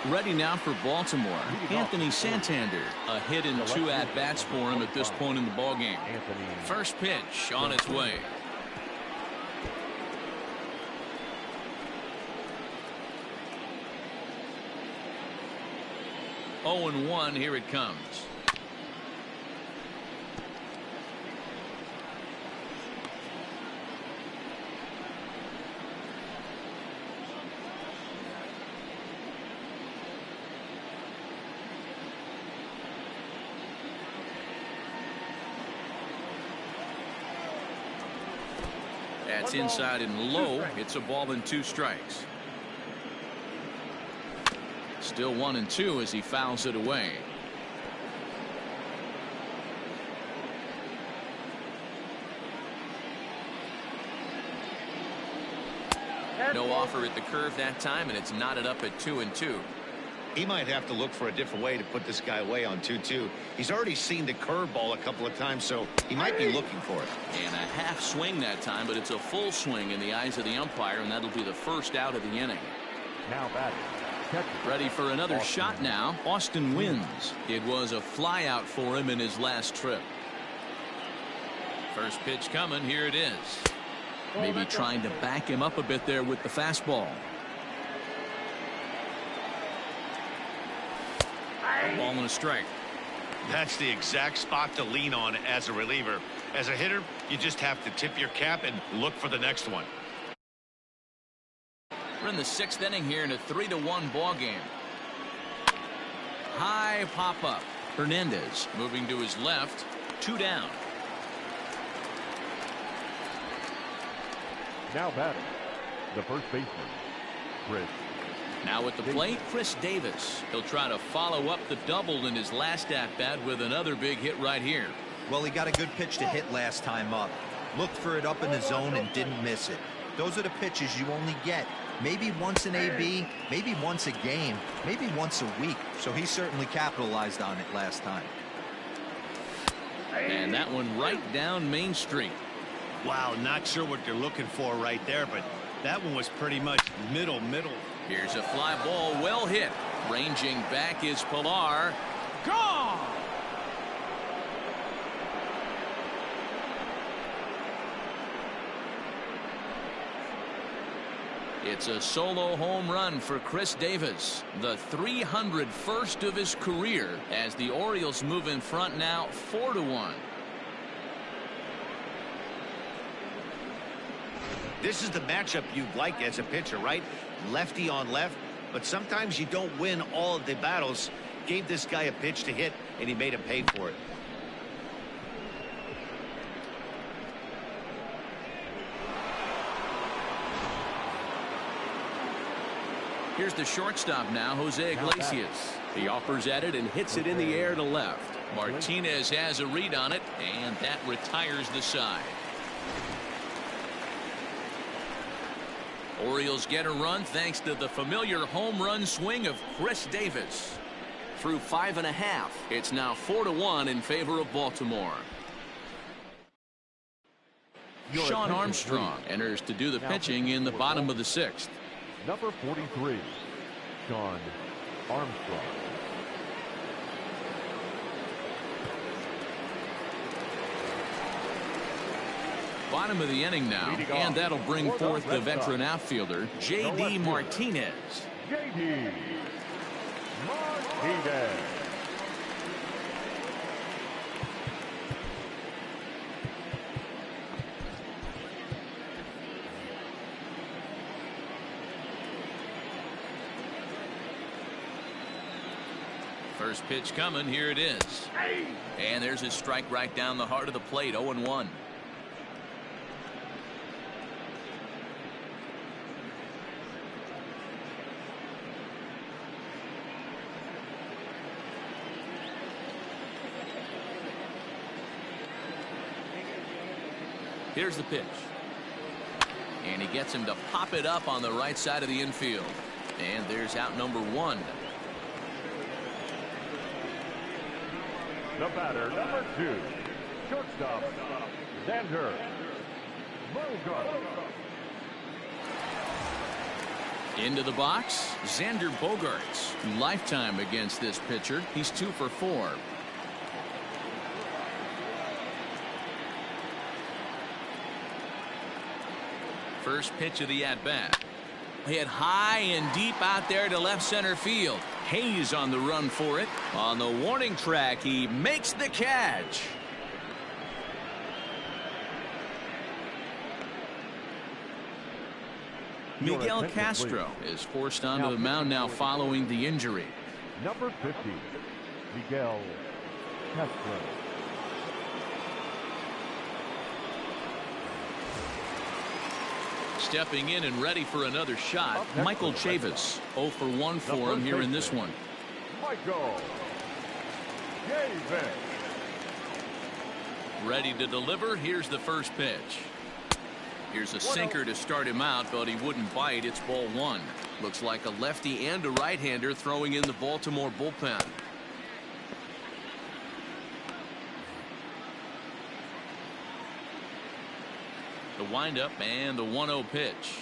Ready now for Baltimore. Anthony Santander. A hit and 2 at-bats for him at this point in the ballgame. First pitch on its way. Oh and 1, here it comes. That's inside and low. It's a ball and 2 strikes. Still 1 and 2 as he fouls it away. No offer at the curve that time, and it's knotted up at 2 and 2. He might have to look for a different way to put this guy away on 2-2. He's already seen the curveball a couple of times, so he might be looking for it. And a half swing that time, but it's a full swing in the eyes of the umpire, and that'll be the first out of the inning. Now batting. Ready for another shot now. Austin wins. It was a flyout for him in his last trip. First pitch coming. Here it is. Maybe trying to back him up a bit there with the fastball. Ball and a strike. That's the exact spot to lean on as a reliever. As a hitter, you just have to tip your cap and look for the next one. We're in the 6th inning here in a 3-1 ball game. High pop up. Hernandez moving to his left. 2 down. Now batting. The first baseman, Chris. Now at the plate, Chris Davis. He'll try to follow up the double in his last at-bat with another big hit right here. Well, he got a good pitch to hit last time up. Looked for it up in the zone and didn't miss it. Those are the pitches you only get. Maybe once an AB, maybe once a game, maybe once a week. So he certainly capitalized on it last time. And that one right down Main Street. Wow, not sure what they're looking for right there, but that one was pretty much middle. Here's a fly ball, well hit. Ranging back is Pilar. Gone! It's a solo home run for Chris Davis, the 301st of his career, as the Orioles move in front now 4-1. This is the matchup you'd like as a pitcher, right? Lefty on left, but sometimes you don't win all of the battles. Gave this guy a pitch to hit, and he made him pay for it. Here's the shortstop now, Jose Iglesias. He offers at it and hits it in the air to left. Martinez has a read on it, and that retires the side. Orioles get a run thanks to the familiar home run swing of Chris Davis. Through 5 1/2, it's now 4-1 in favor of Baltimore. Sean Armstrong enters to do the pitching in the bottom of the 6th. Number 43, Sean Armstrong. Bottom of the inning now, and that'll bring forth the veteran outfielder, J.D. Martinez. J.D. Martinez. First pitch coming. Here it is. And there's his strike right down the heart of the plate. 0-1. Here's the pitch. And he gets him to pop it up on the right side of the infield. And there's out number 1. The batter, number 2, shortstop, Xander Bogart. Into the box, Xander Bogaerts. Lifetime against this pitcher. He's 2 for 4. First pitch of the at-bat. Hit high and deep out there to left center field. Hayes on the run for it. On the warning track, he makes the catch. Miguel Castro is forced onto the mound now following the injury. Number 50, Miguel Castro. Stepping in and ready for another shot, Michael Chavis. 0 for 1 for him here in this one. Michael Chavis. Ready to deliver. Here's the first pitch. Here's a sinker to start him out, but he wouldn't bite. It's ball 1. Looks like a lefty and a right-hander throwing in the Baltimore bullpen. The windup and the 1-0 pitch.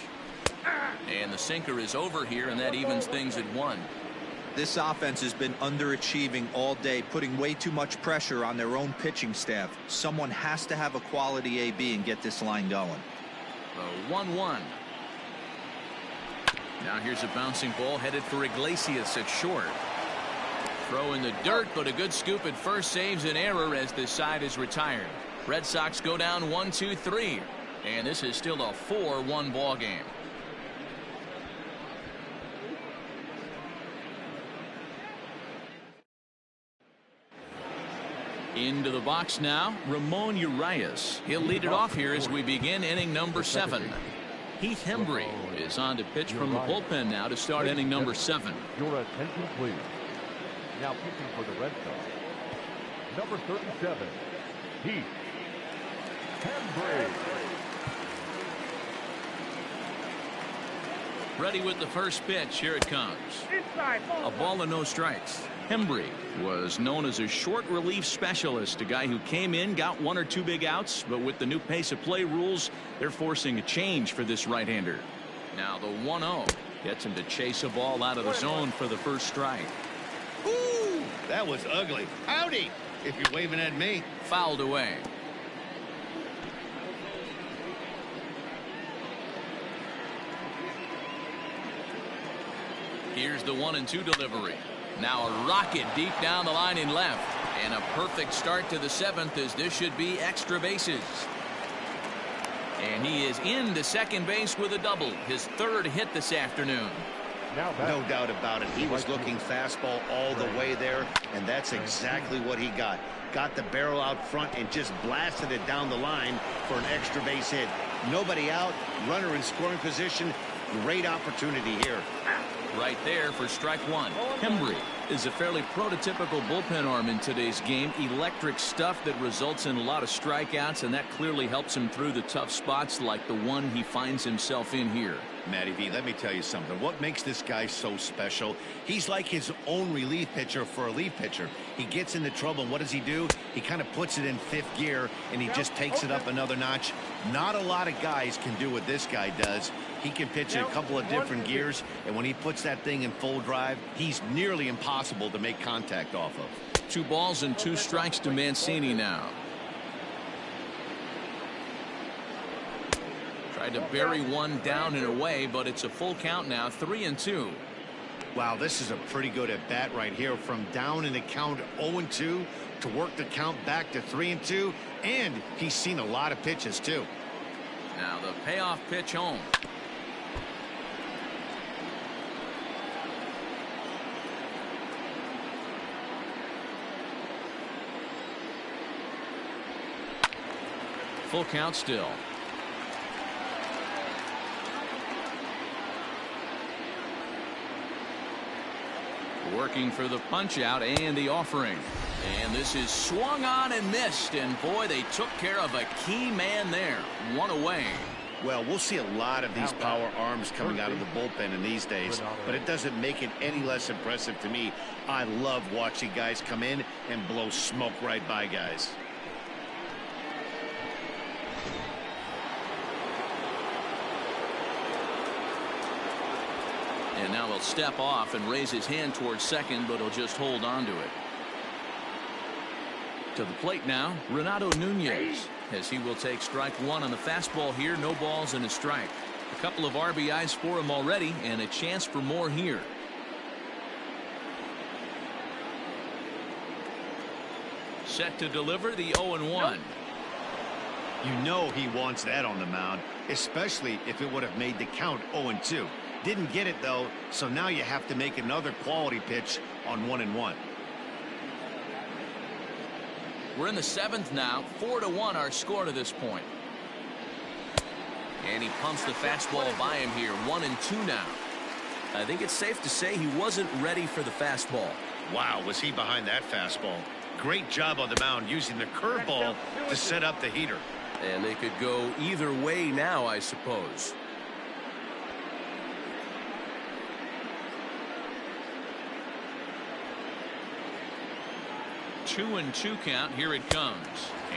And the sinker is over here, and that evens things at 1. This offense has been underachieving all day, putting way too much pressure on their own pitching staff. Someone has to have a quality AB and get this line going. The 1-1. Now here's a bouncing ball headed for Iglesias at short. Throw in the dirt, but a good scoop at first saves an error as this side is retired. Red Sox go down 1-2-3. And this is still a 4-1 ball game. Into the box now, Ramon Urias. He'll lead it off here as we begin inning number 7. Heath Hembry is on to pitch from the bullpen now to start inning number 7. Your attention, please. Now pitching for the Red Sox, number 37, Heath Hembry. Ready with the first pitch. Here it comes. A ball and no strikes. Hembry was known as a short relief specialist, a guy who came in, got 1 or 2 big outs, but with the new pace of play rules, they're forcing a change for this right-hander. Now the 1-0 gets him to chase a ball out of the zone for the first strike. Ooh, that was ugly. Howdy, if you're waving at me. Fouled away. Here's the 1-2 delivery. Now a rocket deep down the line in left. And a perfect start to the 7th, as this should be extra bases. And he is into second base with a double. His 3rd hit this afternoon. No doubt about it. He was looking fastball all the way there, and that's exactly what he got. Got the barrel out front and just blasted it down the line for an extra base hit. Nobody out, runner in scoring position. Great opportunity here. Right there for strike 1. Hembry is a fairly prototypical bullpen arm in today's game. Electric stuff that results in a lot of strikeouts, and that clearly helps him through the tough spots like the one he finds himself in here. Matty V, let me tell you something. What makes this guy so special? He's like his own relief pitcher for a relief pitcher. He gets into trouble, and what does he do? He kind of puts it in 5th gear, and he just takes it up another notch. Not a lot of guys can do what this guy does. He can pitch in a couple of different gears, and when he puts that thing in full drive, he's nearly impossible to make contact off of. 2 balls and 2 strikes to Mancini now. Tried to bury one down and away, but it's a full count now. 3-2. Wow, this is a pretty good at bat right here. From down in the count 0-2 to work the count back to 3-2, and he's seen a lot of pitches too. Now the payoff pitch home. Full count still. Working for the punch out and the offering. And this is swung on and missed. And boy, they took care of a key man there. 1 away. Well, we'll see a lot of these power arms coming out of the bullpen in these days, but it doesn't make it any less impressive to me. I love watching guys come in and blow smoke right by guys. And now he'll step off and raise his hand towards second, but he'll just hold on to it. To the plate now, Renato Nunez, as he will take strike one on the fastball here. No balls and a strike. A couple of RBIs for him already, and a chance for more here. Set to deliver the 0-1. You know he wants that on the mound, especially if it would have made the count 0-2. Didn't get it, though, so now you have to make another quality pitch on 1-1. We're in the 7th now. 4-1 our score to this point. And he pumps the fastball by him here. 1-2 now. I think it's safe to say he wasn't ready for the fastball. Wow, was he behind that fastball? Great job on the mound using the curveball to set up the heater. And they could go either way now, I suppose. 2-2 count. Here it comes.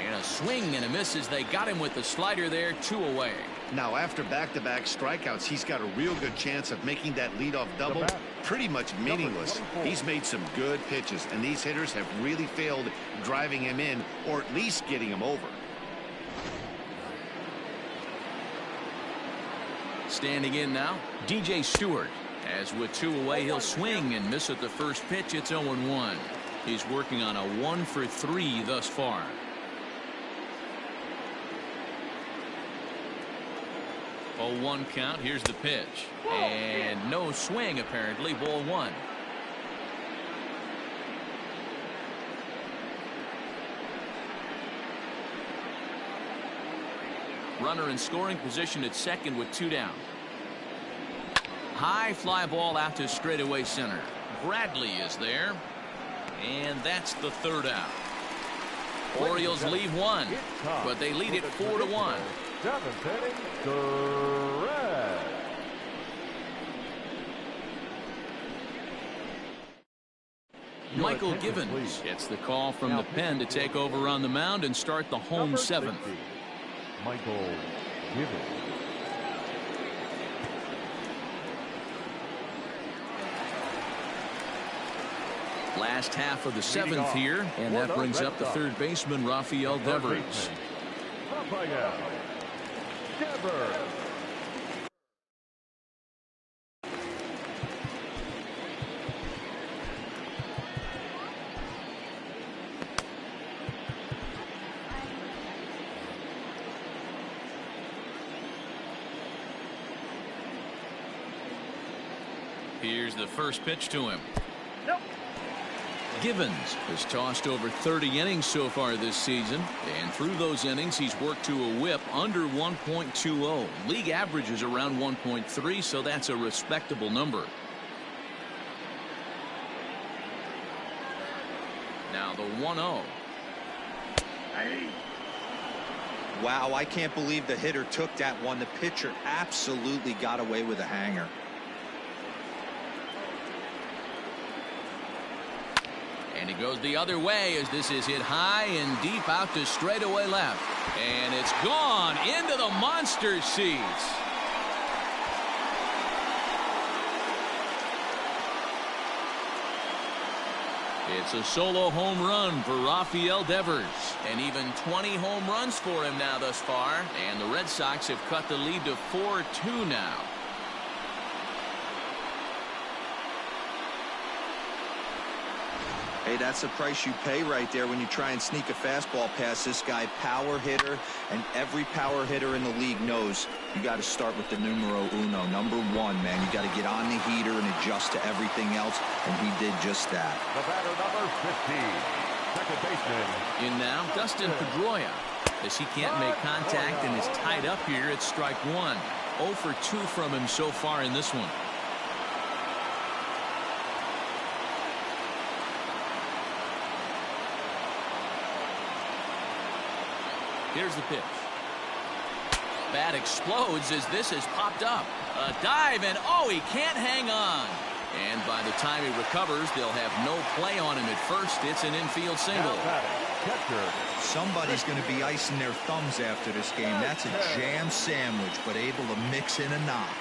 And a swing and a miss as they got him with the slider there. 2 away. Now, after back-to-back strikeouts, he's got a real good chance of making that leadoff double pretty much meaningless. He's made some good pitches, and these hitters have really failed driving him in or at least getting him over. Standing in now, DJ Stewart. As with 2 away, he'll swing and miss at the first pitch. It's 0-1. He's working on a 1-for-3 thus far. Oh, 1 count. Here's the pitch. And no swing, apparently. Ball 1. Runner in scoring position at second with 2 down. High fly ball out to straightaway center. Bradley is there. And that's the 3rd out. Orioles leave 1, but they lead it 4-1. 7th inning, the Reds. Michael Givens gets the call from the pen to take over on the mound and start the home 7th. Michael Givens. Last half of the 7th here, and that brings up the 3rd baseman, Rafael Devers. Rafael Devers. Here's the first pitch to him. Givens has tossed over 30 innings so far this season, and through those innings he's worked to a whip under 1.20. League average is around 1.3, so that's a respectable number. Now the 1-0. Wow, I can't believe the hitter took that one. The pitcher absolutely got away with a hanger. And it goes the other way as this is hit high and deep out to straightaway left. And it's gone into the monster seats. It's a solo home run for Rafael Devers. And even 20 home runs for him now thus far. And the Red Sox have cut the lead to 4-2 now. Hey, that's the price you pay right there when you try and sneak a fastball past this guy. Power hitter, and every power hitter in the league knows you got to start with the numero uno, number 1, man. You got to get on the heater and adjust to everything else, and he did just that. The batter, number 15, second baseman. In now, Dustin Pedroia. As he can't make contact and is tied up here, it's strike 1. 0 for 2 from him so far in this one. Here's the pitch. Bat explodes as this has popped up. A dive, and oh, he can't hang on. And by the time he recovers, they'll have no play on him at first. It's an infield single. Somebody's going to be icing their thumbs after this game. That's a jam sandwich, but able to mix in a knock.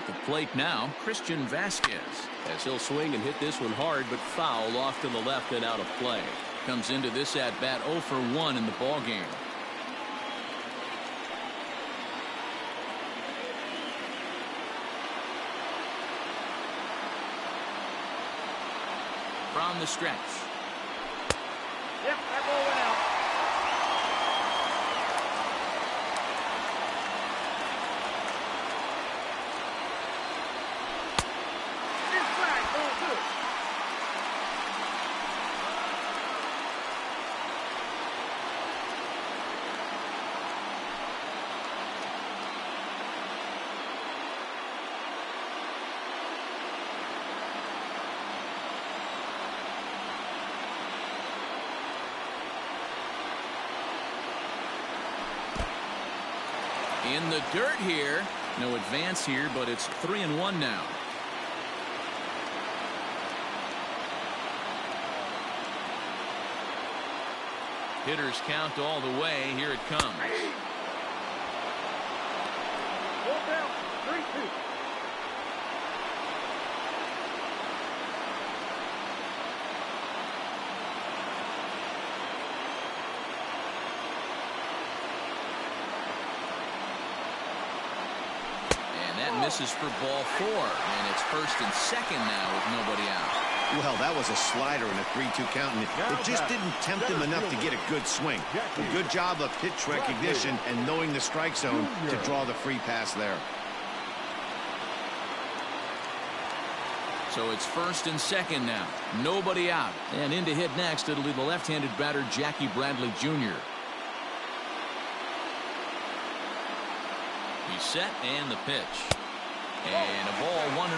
the plate now, Christian Vasquez. As he'll swing and hit this one hard, but foul off to the left and out of play. Comes into this at bat 0 for 1 in the ball game. From the stretch. Yep, that ball went out. Inside, ball 2. In the dirt here. No advance here, but it's 3-1 now. Hitters count all the way. Here it comes. Ball down, 3-2. Misses for ball 4, and it's 1st and 2nd now with nobody out. Well, that was a slider in a 3-2 count, and it just didn't tempt him enough to get a good swing. A good job of pitch recognition and knowing the strike zone to draw the free pass there. So it's 1st and 2nd now. Nobody out. And in to hit next, it'll be the left-handed batter Jackie Bradley Jr. He's set, and the pitch. And a ball 1-0.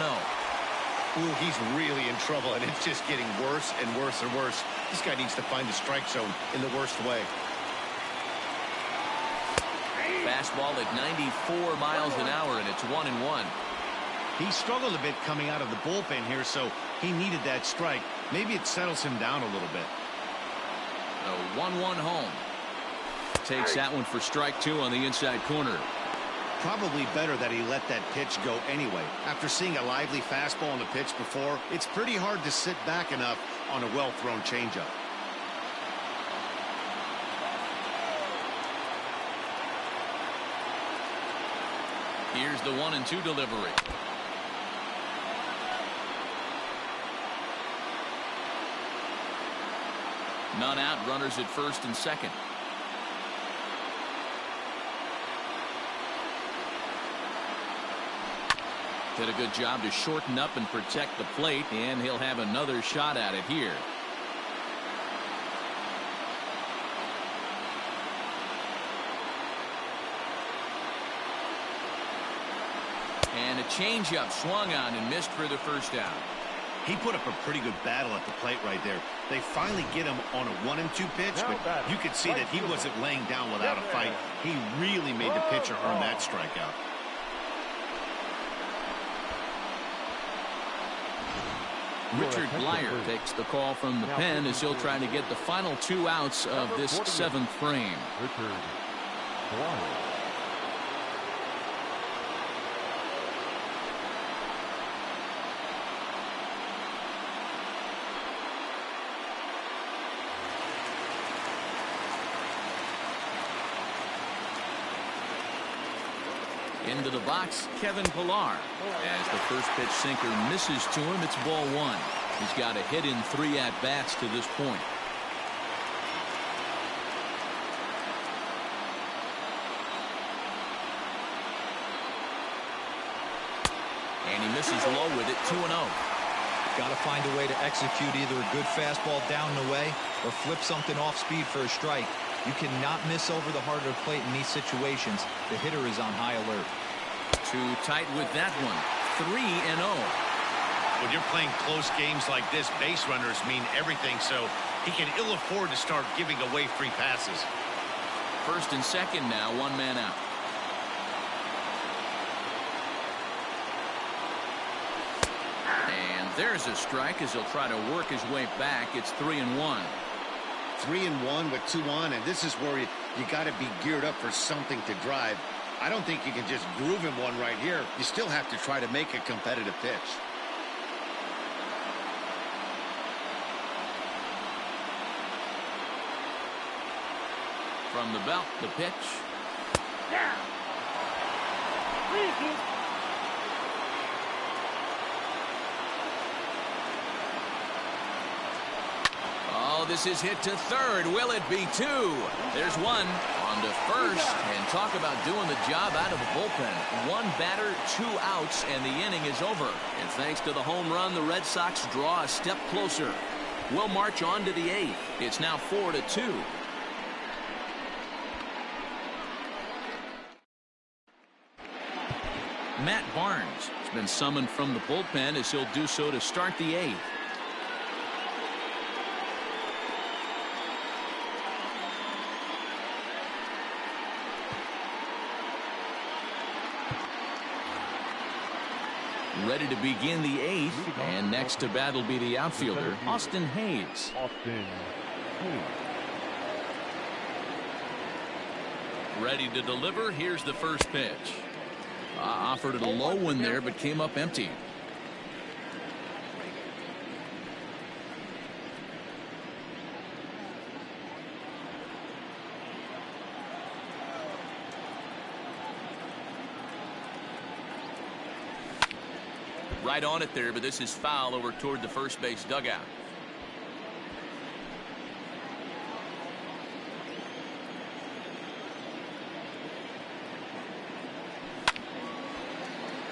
Ooh, he's really in trouble, and it's just getting worse and worse and worse. This guy needs to find the strike zone in the worst way. Fastball at 94 miles an hour, and it's 1-1. He struggled a bit coming out of the bullpen here, so he needed that strike. Maybe it settles him down a little bit. A 1-1 home. Takes that one for strike 2 on the inside corner. Probably better that he let that pitch go anyway. After seeing a lively fastball on the pitch before, it's pretty hard to sit back enough on a well-thrown changeup. Here's the 1-2 delivery. None out, runners at 1st and 2nd. Did a good job to shorten up and protect the plate, and he'll have another shot at it here. And a changeup swung on and missed for the first out. He put up a pretty good battle at the plate right there. They finally get him on a 1-2 pitch, but you could see that he wasn't laying down without a fight. He really made the pitcher earn that strikeout. Richard Blyer takes the call from the pen as he'll try to get the final 2 outs of this 7th frame. Richard Blyer. Into the box, Kevin Pillar. As the first pitch sinker misses to him, it's ball 1. He's got a hit in 3 at-bats to this point. And he misses low with it, 2-0. Got to find a way to execute either a good fastball down and away or flip something off speed for a strike. You cannot miss over the heart of the plate in these situations. The hitter is on high alert. Too tight with that one. 3-0. When you're playing close games like this, base runners mean everything, so he can ill afford to start giving away free passes. 1st and 2nd now, 1 man out. And there's a strike as he'll try to work his way back. It's 3-1. 3-1 with 2 on, and this is where you got to be geared up for something to drive. I don't think you can just groove him one right here. You still have to try to make a competitive pitch. From the belt, the pitch. Yeah. 3-2. Oh, this is hit to third. Will it be two? There's one on to first. And talk about doing the job out of the bullpen. One batter, 2 outs, and the inning is over. And thanks to the home run, the Red Sox draw a step closer. We'll march on to the 8th. It's now 4-2. Matt Barnes has been summoned from the bullpen as he'll do so to start the 8th. Ready to begin the 8th, and next to bat will be the outfielder, Austin Hayes. Ready to deliver. Here's the first pitch. Offered it a low one there, but came up empty. Right on it there, but this is foul over toward the first base dugout.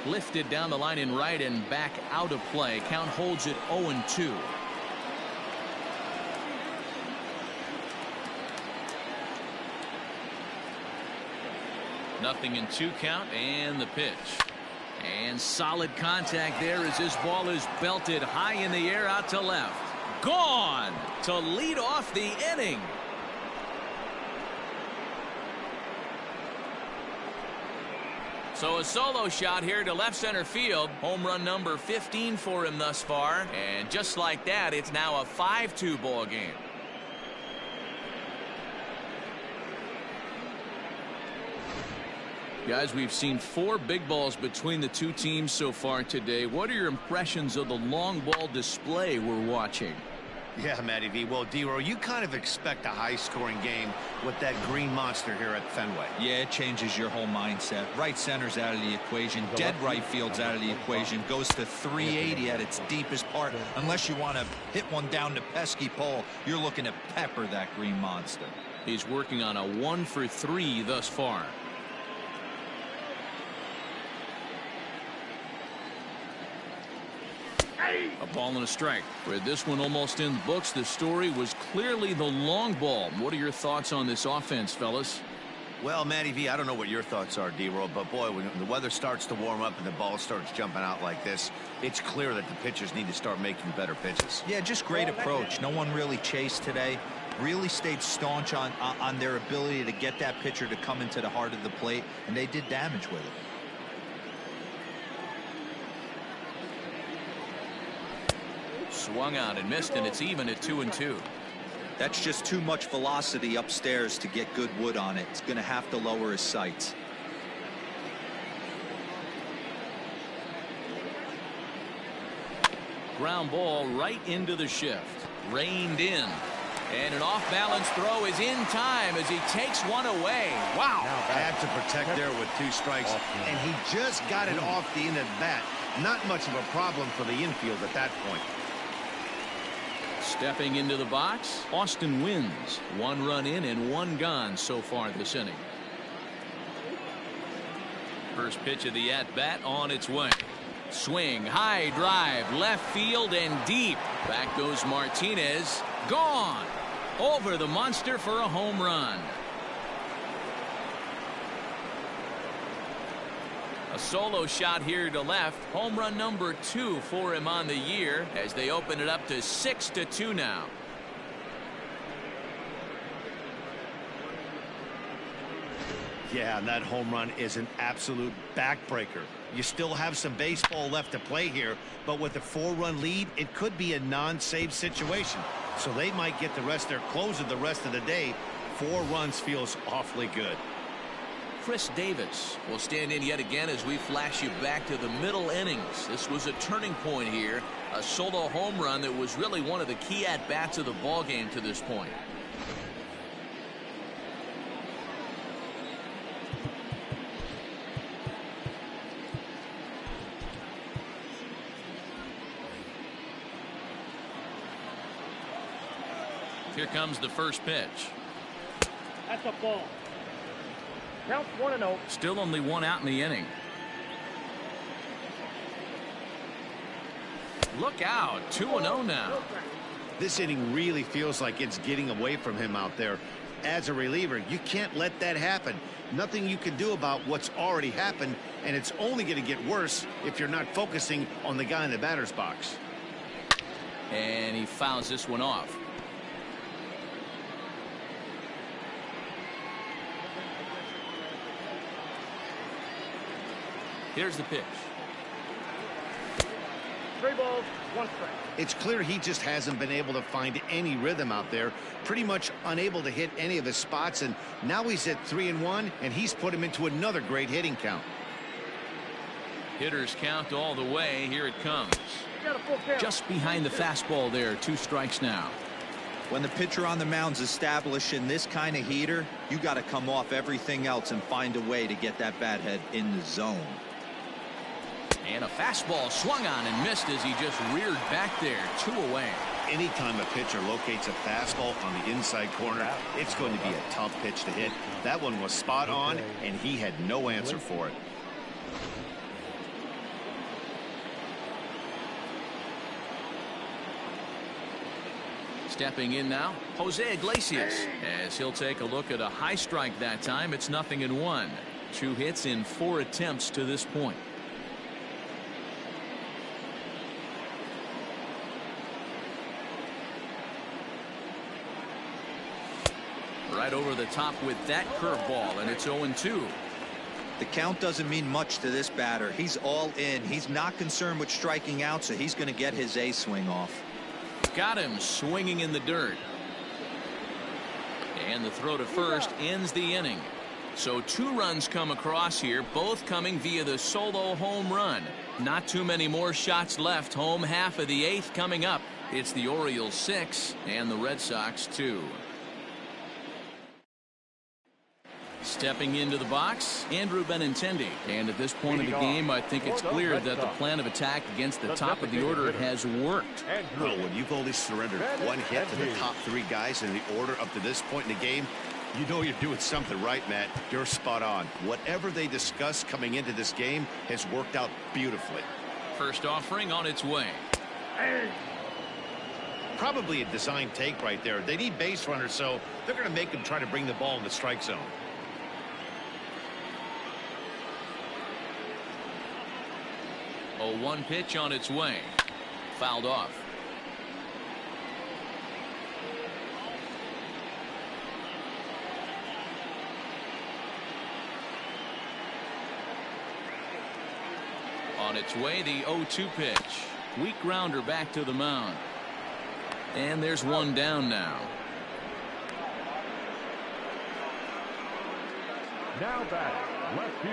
Lifted down the line in right and back out of play. Count holds it 0-2. Nothing in 2 count, and the pitch. And solid contact there as this ball is belted high in the air out to left. Gone to lead off the inning. So a solo shot here to left center field. Home run number 15 for him thus far. And just like that, it's now a 5-2 ball game. Guys, we've seen 4 big balls between the 2 teams so far today. What are your impressions of the long ball display we're watching? Yeah, Matty V. Well, D-Row, you kind of expect a high-scoring game with that green monster here at Fenway. Yeah, it changes your whole mindset. Right center's out of the equation. Dead right field's out of the equation. Goes to 380 at its deepest part. Unless you want to hit one down the pesky pole, you're looking to pepper that green monster. He's working on a 1 for 3 thus far. A ball and a strike. With this one almost in the books, the story was clearly the long ball. What are your thoughts on this offense, fellas? Well, Matty V, I don't know what your thoughts are, D-Roll, but boy, when the weather starts to warm up and the ball starts jumping out like this, it's clear that the pitchers need to start making better pitches. Yeah, just great approach. No one really chased today. Really stayed staunch on their ability to get that pitcher to come into the heart of the plate, and they did damage with it. Swung out and missed, and it's even at 2-2. That's just too much velocity upstairs to get good wood on it. It's going to have to lower his sights. Ground ball right into the shift. Reined in. And an off-balance throw is in time as he takes one away. Wow. Had to protect there with 2 strikes, and he just got it off the end of the bat. Not much of a problem for the infield at that point. Stepping into the box, Austin Wynns. 1 run in and 1 gone so far this inning. First pitch of the at-bat on its way. Swing, high drive, left field and deep. Back goes Martinez. Gone. Over the monster for a home run. A solo shot here to left. Home run number 2 for him on the year as they open it up to 6-2 now. Yeah, and that home run is an absolute backbreaker. You still have some baseball left to play here, but with a 4-run lead, it could be a non-save situation. So they might get the rest of their closer the rest of the day. 4 runs feels awfully good. Chris Davis will stand in yet again as we flash you back to the middle innings. This was a turning point here, a solo home run that was really one of the key at-bats of the ball game to this point. Here comes the first pitch. That's a ball. Counts 1-0. Still only one out in the inning. Look out, 2-0 now. This inning really feels like it's getting away from him out there. As a reliever, you can't let that happen. Nothing you can do about what's already happened, and it's only going to get worse if you're not focusing on the guy in the batter's box. And he fouls this one off. Here's the pitch. 3 balls, 1 strike. It's clear he just hasn't been able to find any rhythm out there. Pretty much unable to hit any of his spots, and now he's at 3-1, and he's put him into another great hitting count. Hitters count all the way. Here it comes. Got a full count. Just behind the fastball there. 2 strikes now. When the pitcher on the mound's establishing this kind of heater, you got to come off everything else and find a way to get that bat head in the zone. And a fastball swung on and missed as he just reared back there. 2 away. Anytime a pitcher locates a fastball on the inside corner, it's going to be a tough pitch to hit. That one was spot on, and he had no answer for it. Stepping in now, Jose Iglesias, as he'll take a look at a high strike that time. It's 0-1. 2 hits in 4 attempts to this point. Right over the top with that curveball, and it's 0-2. The count doesn't mean much to this batter. He's all in. He's not concerned with striking out, so he's going to get his A swing off. Got him swinging in the dirt. And the throw to first ends the inning. So 2 runs come across here, both coming via the solo home run. Not too many more shots left. Home half of the 8th coming up. It's the Orioles 6 and the Red Sox 2. Stepping into the box, Andrew Benintendi. And at this point of the game, I think it's clear that the plan of attack against the top of the order has worked. Well, when you've only surrendered 1 hit to the top 3 guys in the order up to this point in the game, you know you're doing something right, Matt. You're spot on. Whatever they discussed coming into this game has worked out beautifully. First offering on its way. Probably a design take right there. They need base runners, so they're going to make them try to bring the ball in the strike zone. A 1 pitch on its way. Fouled off. On its way, the 0-2 pitch. Weak grounder back to the mound. And there's 1 down now. Now batting.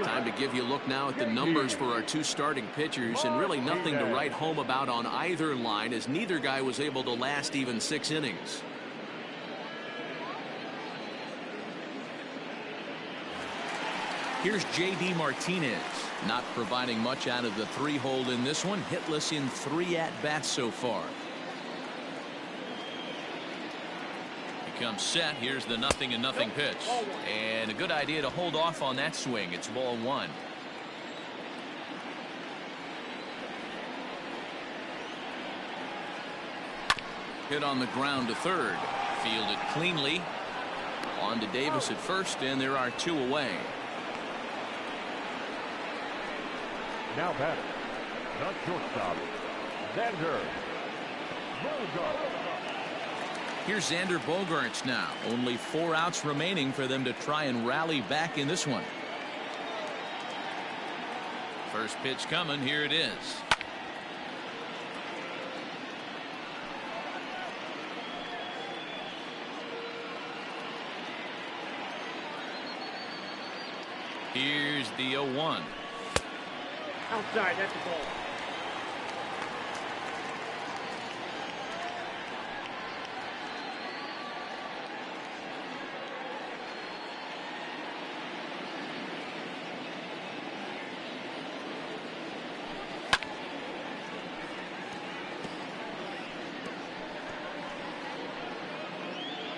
Time to give you a look now at the numbers for our 2 starting pitchers, and really nothing to write home about on either line, as neither guy was able to last even 6 innings. Here's J.D. Martinez, not providing much out of the 3-hole in this one, hitless in 3 at-bats so far. Comes set. Here's the 0-0 pitch, and a good idea to hold off on that swing. It's ball 1. Hit on the ground to third, fielded cleanly. On to Davis at first, and there are 2 away. Now batting. Not shortstop. Xander Bogaerts. Here's Xander Bogaerts now. Only 4 outs remaining for them to try and rally back in this one. First pitch coming. Here it is. Here's the 0-1. Outside, that's the ball.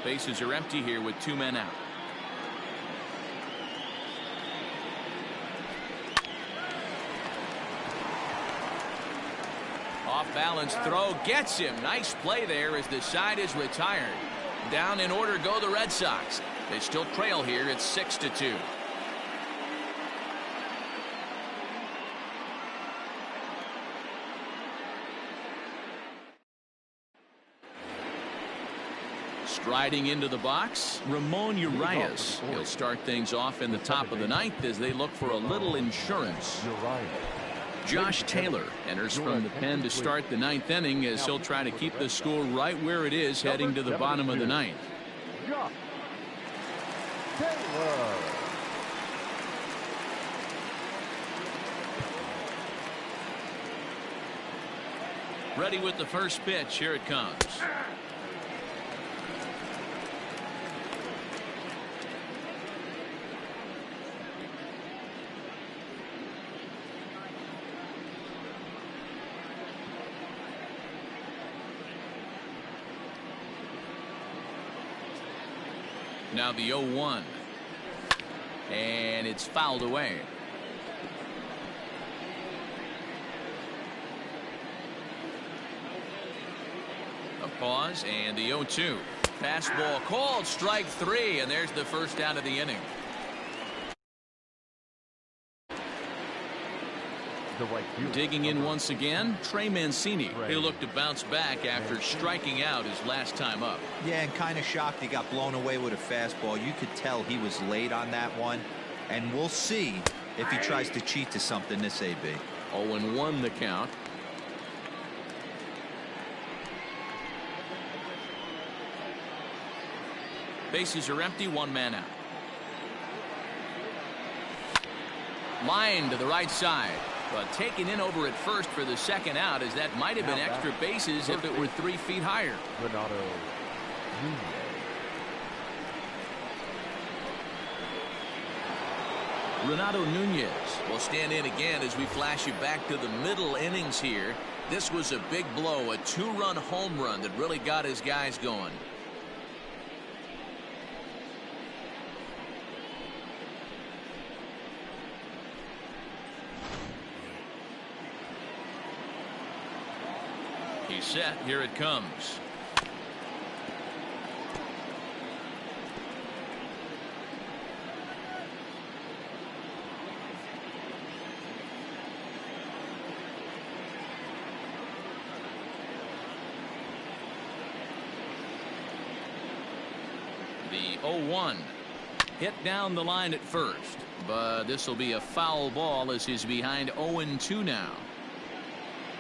Bases are empty here with 2 men out. Off balance throw gets him. Nice play there as the side is retired. Down in order go the Red Sox. They still trail here. It's 6-2. Striding into the box, Ramon Urias. He'll start things off in the top of the 9th as they look for a little insurance. Josh Taylor enters from the pen to start the 9th inning as he'll try to keep the score right where it is heading to the bottom of the 9th. Ready with the first pitch. Here it comes. Now the 0-1. And it's fouled away. A pause and the 0-2. Fastball called, strike 3, and there's the first out of the inning. Digging in once again, Trey Mancini. He'll look to bounce back after striking out his last time up. Yeah, and kind of shocked he got blown away with a fastball. You could tell he was late on that one, and we'll see if he tries to cheat to something this AB. 0-1 the count. Bases are empty, 1 man out. Line to the right side. But taken in over at first for the second out, as that might have been extra bases if it were 3 feet higher. Renato Nunez will stand in again as we flash you back to the middle innings here. This was a big blow, a 2-run home run that really got his guys going. He's set. Here it comes. The 0-1 hit down the line at first, but this will be a foul ball as he's behind 0-2 now.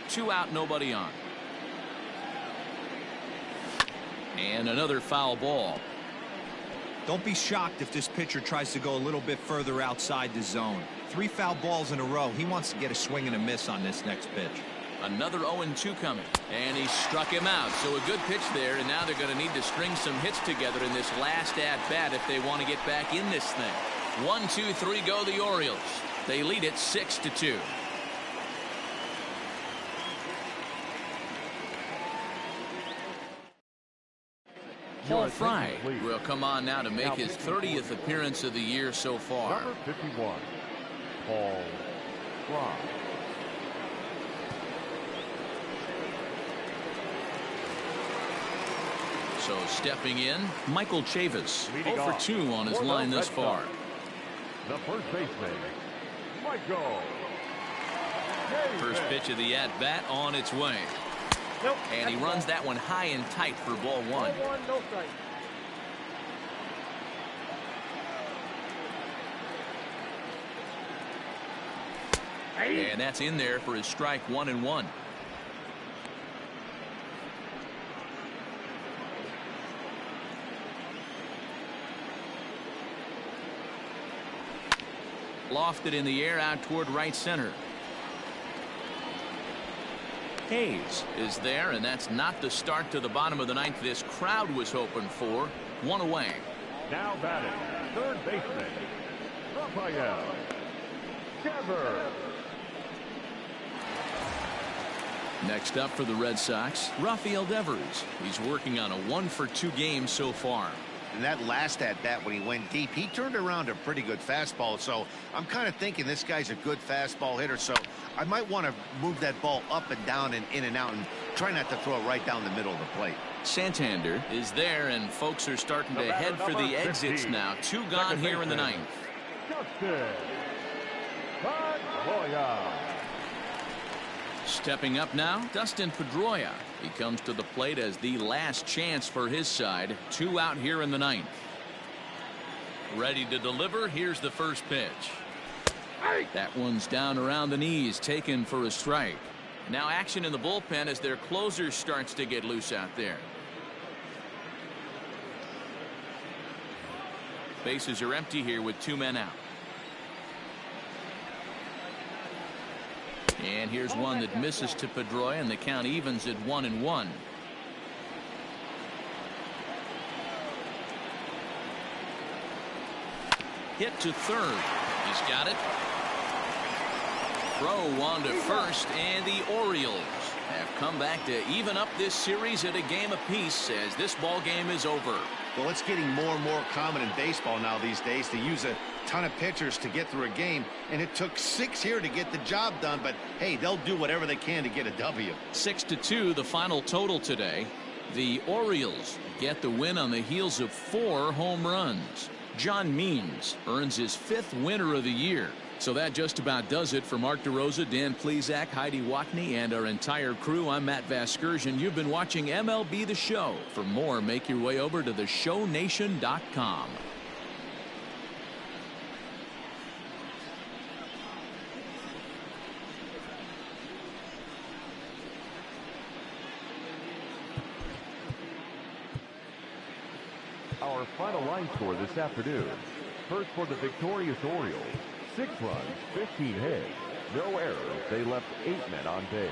2 out, nobody on. And another foul ball. Don't be shocked if this pitcher tries to go a little bit further outside the zone. 3 foul balls in a row. He wants to get a swing and a miss on this next pitch. Another 0-2 coming. And he struck him out. So a good pitch there, and now they're going to need to string some hits together in this last at-bat if they want to get back in this thing. 1, 2, 3 go the Orioles. They lead it 6-2. Paul Fry will come on now to make his 30th appearance of the year so far. Number 51, Paul Fry. So stepping in, Michael Chavis, 0-2 on his line thus far. The first baseman, Michael. First pitch of the at-bat on its way. Nope, and he runs that one high and tight for ball 1. Ball 1, no strike. And that's in there for his strike 1-1. Lofted in the air out toward right center. Hayes is there, and that's not the start to the bottom of the ninth this crowd was hoping for. One away. Now batting, third baseman, Rafael Devers. Next up for the Red Sox, Rafael Devers. He's working on a 1-for-2 game so far. And that last at bat when he went deep, he turned around a pretty good fastball. So I'm kind of thinking this guy's a good fastball hitter. So I might want to move that ball up and down and in and out and try not to throw it right down the middle of the plate. Santander is there, and folks are starting to head for the exits now. 2 gone here in the ninth. Justin Pedroia. Stepping up now, Dustin Pedroia. He comes to the plate as the last chance for his side. 2 out here in the ninth. Ready to deliver. Here's the first pitch. That one's down around the knees, taken for a strike. Now action in the bullpen as their closer starts to get loose out there. Bases are empty here with 2 men out. And here's one that misses to Pedroia, and the count evens at 1-1. Hit to third. He's got it. Throw on to first, and the Orioles have come back to even up this series at a game apiece as this ball game is over. Well, it's getting more and more common in baseball now these days to use a ton of pitchers to get through a game, and it took 6 here to get the job done, but hey, they'll do whatever they can to get a W. 6-2 the final total today. The Orioles get the win on the heels of 4 home runs. John Means earns his 5th winner of the year. So that just about does it for Mark DeRosa, Dan Plesac, Heidi Watney, and our entire crew. I'm Matt Vasgersian. You've been watching MLB The Show. For more, make your way over to theshownation.com. Our final line score this afternoon. First for the victorious Orioles. 6 runs, 15 hits, no errors. They left 8 men on base.